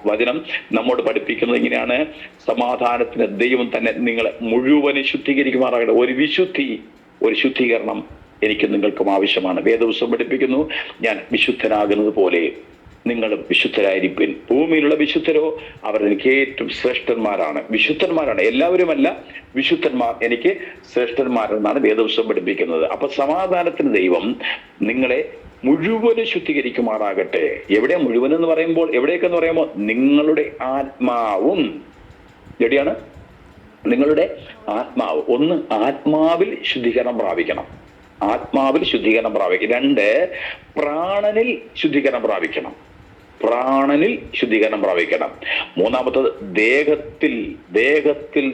വചനം നമ്മോട് പഠിപ്പിക്കുന്നത് ഇങ്ങനെയാണ്, സമാധാനത്തിന് ദൈവം തന്നെ നിങ്ങളെ മുഴുവനും ശുദ്ധീകരിക്കുമാറാകട്ടെ. ഒരു ശുദ്ധീകരണം എനിക്ക് നിങ്ങൾക്കും ആവശ്യമാണ്. വേദപുസ്തകം പഠിപ്പിക്കുന്നു, ഞാൻ വിശുദ്ധനാകുന്നത് പോലെ നിങ്ങളും വിശുദ്ധരായിരിപ്പിൻ. ഭൂമിയിലുള്ള വിശുദ്ധരോ അവർ എനിക്ക് ഏറ്റവും വിശുദ്ധന്മാരാണ്. എല്ലാവരുമല്ല, വിശുദ്ധന്മാർ എനിക്ക് ശ്രേഷ്ഠന്മാരെന്നാണ് വേദപുസ്തകം പഠിപ്പിക്കുന്നത്. അപ്പൊ സമാധാനത്തിന് ദൈവം നിങ്ങളെ മുഴുവനും ശുദ്ധീകരിക്കുമാറാകട്ടെ. എവിടെ മുഴുവനെന്ന് പറയുമ്പോൾ, എവിടേക്കെന്ന് പറയുമ്പോൾ നിങ്ങളുടെ ആത്മാവും. എവിടെയാണ്? നിങ്ങളുടെ ആത്മാവ്. 1, ആത്മാവിൽ ശുദ്ധീകരണം പ്രാപിക്കണം. 2, പ്രാണനിൽ ശുദ്ധീകരണം പ്രാപിക്കണം. 3ാമത്തത് ദേഹത്തിൽ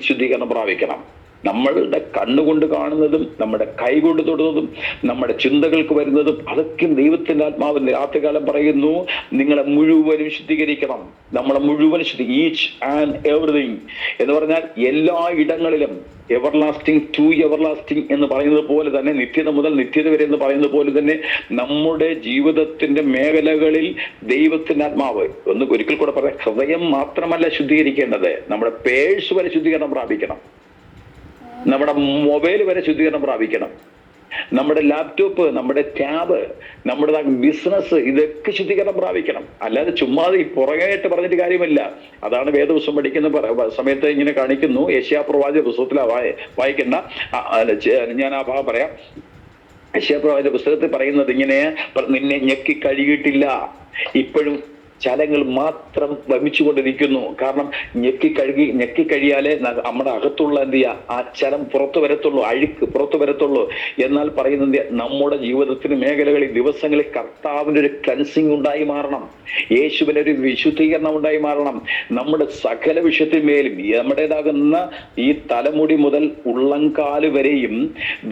ശുദ്ധീകരണം പ്രാപിക്കണം. നമ്മളുടെ കണ്ണുകൊണ്ട് കാണുന്നതും നമ്മുടെ കൈകൊണ്ട് തൊടുന്നതും നമ്മുടെ ചിന്തകൾക്ക് വരുന്നതും അതൊക്കെ ദൈവത്തിന്റെ ആത്മാവിന്റെ രാത്രികാലം പറയുന്നു, നിങ്ങളെ മുഴുവനും ശുദ്ധീകരിക്കണം. നമ്മളെ മുഴുവൻ ഈച്ച് ആൻഡ് എവറിഥിങ് എന്ന് പറഞ്ഞാൽ എല്ലാ ഇടങ്ങളിലും എവർലാസ്റ്റിംഗ് ടു എവർലാസ്റ്റിംഗ് എന്ന് പറയുന്നത് പോലെ തന്നെ, നിത്യത മുതൽ നിത്യത വരെ എന്ന് പറയുന്നത് പോലെ തന്നെ, നമ്മുടെ ജീവിതത്തിന്റെ മേഖലകളിൽ ദൈവത്തിന്റെ ആത്മാവ്, ഒരിക്കൽ കൂടെ പറയാം, ഹൃദയം മാത്രമല്ല ശുദ്ധീകരിക്കേണ്ടത്, നമ്മുടെ പേഴ്സ് വരെ ശുദ്ധീകരണം പ്രാപിക്കണം, നമ്മുടെ മൊബൈൽ വരെ ശുദ്ധീകരണം പ്രാപിക്കണം, നമ്മുടെ ലാപ്ടോപ്പ്, നമ്മുടെ ടാബ്, നമ്മുടെ ബിസിനസ്, ഇതൊക്കെ ശുദ്ധീകരണം പ്രാപിക്കണം. അല്ലാതെ ചുമ്മാതെ ഈ പുറകെയായിട്ട് പറഞ്ഞിട്ട് കാര്യമില്ല. അതാണ് വേദപുസ്തകം പഠിക്കുന്ന സമയത്ത് ഇങ്ങനെ കാണിക്കുന്നു. യെശയ്യാ പ്രവാചക പുസ്തകത്തിലാ വായിക്കേണ്ട, ഞാൻ ആ ഭാഗം പറയാം. യെശയ്യാ പ്രവാചക പുസ്തകത്തിൽ പറയുന്നത് ഇങ്ങനെ, നിന്നെ ഞെക്കി കഴുകിയിട്ടില്ല, ഇപ്പോഴും ചലങ്ങൾ മാത്രം വമിച്ചുകൊണ്ടിരിക്കുന്നു. കാരണം ഞെക്കിക്കഴിയാലേ നമ്മുടെ അകത്തുള്ള എന്ത് ചെയ്യുക, ആ ചലം പുറത്തു വരത്തുള്ളൂ, അഴുക്ക് പുറത്തു വരത്തുള്ളൂ. എന്നാൽ പറയുന്നത് നമ്മുടെ ജീവിതത്തിന് മേഖലകളിൽ, ദിവസങ്ങളിൽ കർത്താവിൻ്റെ ഒരു ക്ലൻസിങ് ഉണ്ടായി മാറണം, യേശുവിൻ്റെ ഒരു വിശുദ്ധീകരണം ഉണ്ടായി മാറണം. നമ്മുടെ സകല വിഷയത്തിന്മേലും, നമ്മുടേതാകുന്ന ഈ തലമുടി മുതൽ ഉള്ളംകാല് വരെയും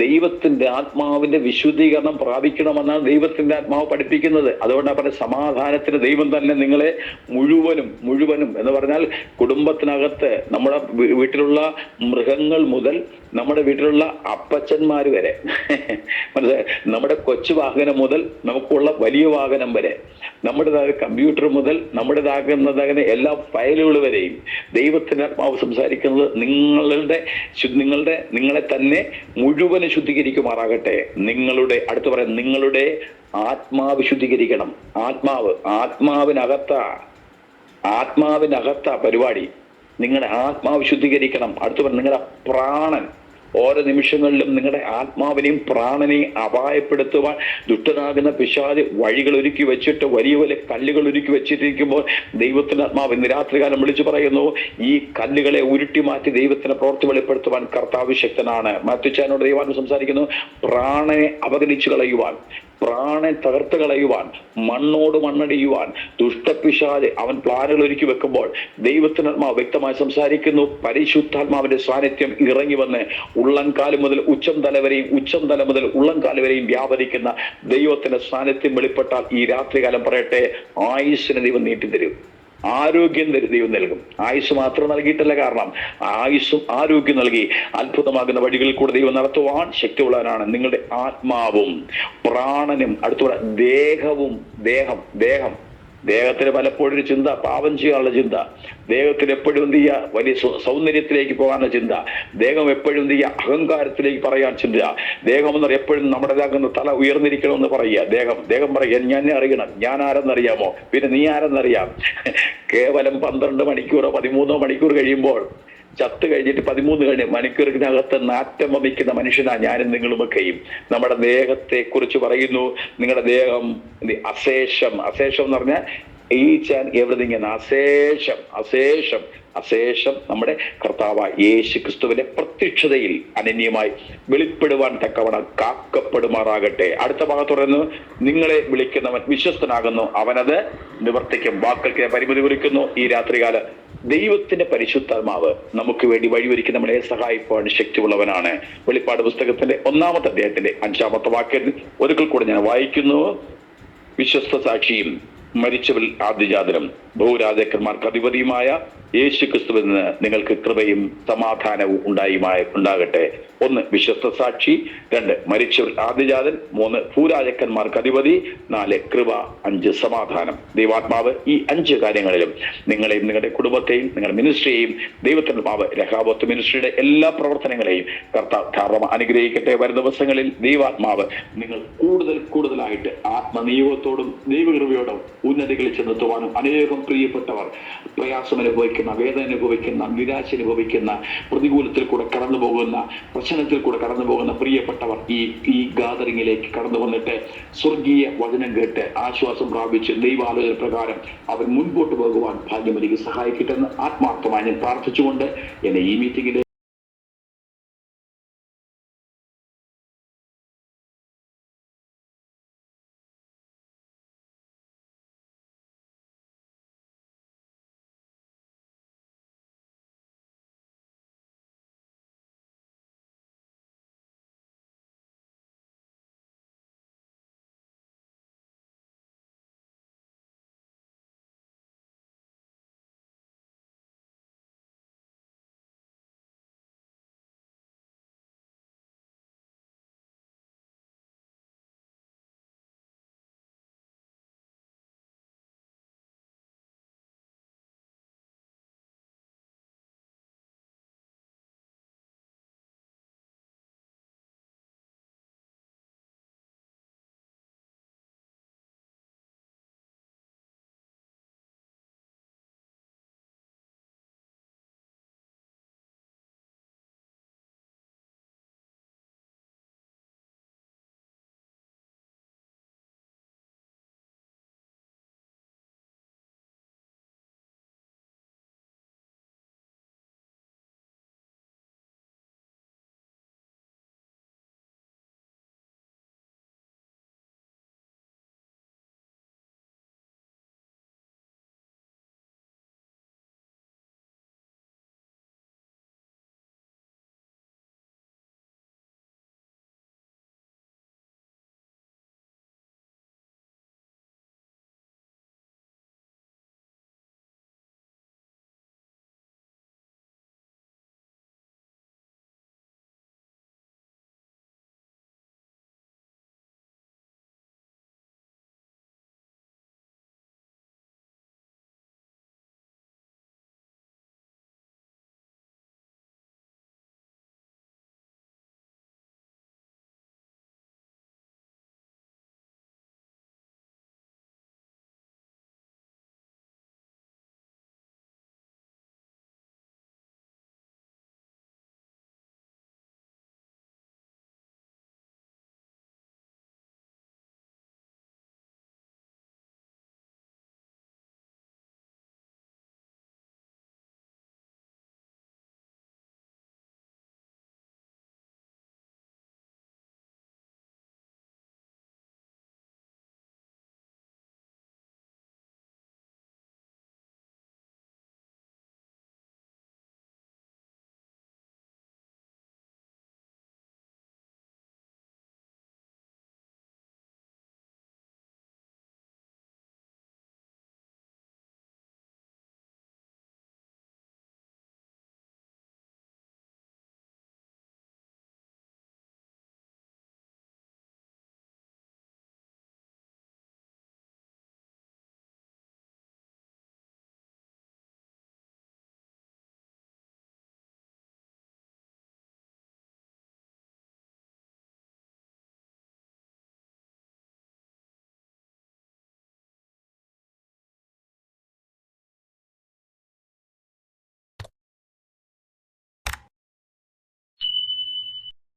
ദൈവത്തിന്റെ ആത്മാവിന്റെ വിശുദ്ധീകരണം പ്രാപിക്കണമെന്നാണ് ദൈവത്തിന്റെ ആത്മാവ് പഠിപ്പിക്കുന്നത്. അതുകൊണ്ടാണ് പറഞ്ഞ സമാധാനത്തിന് ദൈവം തന്നെ നിങ്ങളെ മുഴുവനും എന്ന് പറഞ്ഞാൽ, കുടുംബത്തിനകത്ത് നമ്മുടെ വീട്ടിലുള്ള മൃഗങ്ങൾ മുതൽ നമ്മുടെ വീട്ടിലുള്ള അപ്പച്ചന്മാര് വരെ, മനസ്സിലായി, നമ്മുടെ കൊച്ചു വാഹനം മുതൽ നമുക്കുള്ള വലിയ വാഹനം വരെ, നമ്മുടേതായ കമ്പ്യൂട്ടർ മുതൽ നമ്മുടേതാകുന്നതാകുന്ന എല്ലാ ഫയലുകൾ വരെയും ദൈവത്തിന്റെ ആത്മാവ് സംസാരിക്കുന്നത് നിങ്ങളെ തന്നെ മുഴുവനും ശുദ്ധീകരിക്കുമാറാകട്ടെ. അടുത്ത് പറയാം, നിങ്ങളുടെ ആത്മാവ് ശുദ്ധീകരിക്കണം. ആത്മാവിനകത്താ പരിപാടി. നിങ്ങളുടെ ആത്മാവ് ശുദ്ധീകരിക്കണം. അടുത്ത് പറഞ്ഞ നിങ്ങളുടെ പ്രാണൻ, ഓരോ നിമിഷങ്ങളിലും നിങ്ങളുടെ ആത്മാവിനെയും പ്രാണനെയും അപായപ്പെടുത്തുവാൻ ദുഷ്ടനാകുന്ന പിശാച് വഴികൾ ഒരുക്കി വെച്ചിട്ട്, വലിയ വലിയ കല്ലുകൾ ഒരുക്കി വെച്ചിട്ടിരിക്കുമ്പോൾ ദൈവത്തിന്റെ ആത്മാവ് ഇന്ന് രാത്രികാലം വിളിച്ചു പറയുന്നു, ഈ കല്ലുകളെ ഉരുട്ടി മാറ്റി ദൈവത്തിന്റെ പ്രവൃത്തി വെളിപ്പെടുത്തുവാൻ കർത്താവ് ശക്തനാണ്. മാത്യുച്ചാനോട് ദൈവാത്മാവ് സംസാരിക്കുന്നു, പ്രാണനെ അപഗണിച്ചു കളയുവാൻ, പ്രാണൻ തകർത്ത് കളയുവാൻ, മണ്ണോട് മണ്ണടിയുവാൻ ദുഷ്ടപിശാച് അവൻ പ്ലാനുകൾ ഒരുക്കി വെക്കുമ്പോൾ ദൈവത്തിന്റെ ആത്മാവ് വ്യക്തമായി സംസാരിക്കുന്നു. പരിശുദ്ധാത്മാവിന്റെ സാന്നിധ്യം ഇറങ്ങി വന്ന് ഉള്ളംകാല് മുതൽ ഉച്ചം തല മുതൽ ഉള്ളംകാല് വരെയും വ്യാപരിക്കുന്ന ദൈവത്തിന്റെ സാന്നിധ്യം വെളിപ്പെട്ടാൽ ഈ രാത്രികാലം പറയട്ടെ, ആയുസ്സിനെ ദൈവം നീട്ടിത്തരും, ആരോഗ്യം ദൈവം നൽകും. ആയുസ് മാത്രം നൽകിയിട്ടല്ല, കാരണം ആയുസ്സും ആരോഗ്യം നൽകി അത്ഭുതമാകുന്ന വഴികളിൽ കൂടെ ദൈവം നടത്തുവാൻ ശക്തിയുള്ളവനാണ്. നിങ്ങളുടെ ആത്മാവും പ്രാണനും, അടുത്തുള്ള ദേഹത്തിന് പലപ്പോഴും ഒരു ചിന്ത, പാപം ചെയ്യാനുള്ള ചിന്ത, ദേഹത്തിന് എപ്പോഴും എന്ത് ചെയ്യുക, വലിയ സൗന്ദര്യത്തിലേക്ക് പോകാനുള്ള ചിന്ത, ദേഹം എപ്പോഴും എന്ത് ചെയ്യുക, അഹങ്കാരത്തിലേക്ക് പറയാൻ ചിന്ത, ദേഹം എന്ന് പറയുക എപ്പോഴും നമ്മുടേതാകുന്ന തല ഉയർന്നിരിക്കണമെന്ന് പറയുക. ദേഹം പറയുക, ഞാൻ അറിയണം, ഞാൻ ആരെന്നറിയാമോ, പിന്നെ നീ ആരെന്നറിയാം. കേവലം 12 മണിക്കൂറോ 13 മണിക്കൂർ കഴിയുമ്പോൾ, ചത്ത് കഴിഞ്ഞിട്ട് 13 മണിക്കൂറിനകത്ത് നാറ്റം വമിക്കുന്ന മനുഷ്യനാ ഞാനും നിങ്ങളുമൊക്കെയും. നമ്മുടെ ദേഹത്തെ കുറിച്ച് പറയുന്നു, നിങ്ങളുടെ ദേഹം അശേഷം എന്ന് പറഞ്ഞാൽ ഈച്ച് ആൻഡ് എവറിതിങ് എന്ന അശേഷം നമ്മുടെ കർത്താവായ യേശു ക്രിസ്തുവിന്റെ പ്രത്യക്ഷതയിൽ അനന്യമായി വെളിപ്പെടുവാൻ തക്കവണ്ണം കാക്കപ്പെടുമാറാകട്ടെ. അടുത്ത ഭാഗത്ത് പറയുന്നു, നിങ്ങളെ വിളിക്കുന്നവൻ വിശ്വസ്തനാകുന്നു, അവനത് നിവർത്തിക്കും. വാക്കുകൾക്ക് പരിമിതി കുറിക്കുന്നു. ഈ രാത്രികാല ദൈവത്തിന്റെ പരിശുദ്ധാത്മാവ് നമുക്ക് വേണ്ടി വഴിയൊരുക്കി നമ്മളെ സഹായിക്കുവാൻ ശക്തിയുള്ളവനാണ്. വെളിപ്പാട് പുസ്തകത്തിന്റെ 1-ാമത്തെ അധ്യായത്തിന്റെ 5-ാമത്തെ വാക്യത്തിൽ ഒരിക്കൽ കൂടെ ഞാൻ വായിക്കുന്നു, വിശ്വസ്ത സാക്ഷിയും മരിച്ചവരിൽ ആദ്യജാതനും ഭൂരാജാക്കന്മാർക്ക് അധിപതിയുമായ യേശു ക്രിസ്തുവിൽ നിന്ന് നിങ്ങൾക്ക് കൃപയും സമാധാനവും ഉണ്ടാകട്ടെ. 1 വിശ്വസ്ത സാക്ഷി, 2 മരിച്ചവരിൽ ആദ്യജാതൻ, 3 ഭൂരാജാക്കന്മാർക്ക് അധിപതി, 4 കൃപ, 5 സമാധാനം. ദൈവാത്മാവ് ഈ 5 കാര്യങ്ങളിലും നിങ്ങളെയും നിങ്ങളുടെ കുടുംബത്തെയും നിങ്ങളുടെ മിനിസ്ട്രിയെയും ദൈവത്തിന്റെ ആത്മാവ് രഹാബോത്ത് മിനിസ്ട്രിയുടെ എല്ലാ പ്രവർത്തനങ്ങളെയും കർത്താവ് ധാരാളം അനുഗ്രഹിക്കട്ടെ. വരും ദിവസങ്ങളിൽ ദൈവാത്മാവ് നിങ്ങൾ കൂടുതലായിട്ട് ആത്മനിയോഗത്തോടും ദൈവകൃപയോടും ഉന്നതികളിൽ ചെന്നെത്തുവാനും, അനേകം പ്രിയപ്പെട്ടവർ പ്രയാസം അനുഭവിക്കുന്ന, വേദന അനുഭവിക്കുന്ന, നിരാശ അനുഭവിക്കുന്ന, പ്രതികൂലത്തിൽ കൂടെ കടന്നു പോകുന്ന, പ്രശ്നത്തിൽ കൂടെ കടന്നു പോകുന്ന പ്രിയപ്പെട്ടവർ ഈ ഗാദറിംഗിലേക്ക് കടന്നു വന്നിട്ട് സ്വർഗീയ വചനം കേട്ട് ആശ്വാസം പ്രാപിച്ച് ദൈവാലോചന പ്രകാരം അവർ മുൻപോട്ട് പോകുവാൻ ഭാഗ്യമൊരുക്കി സഹായിക്കട്ടെന്ന് ആത്മാർത്ഥമായി ഞാൻ പ്രാർത്ഥിച്ചുകൊണ്ട് എന്നെ ഈ മീറ്റിംഗിൽ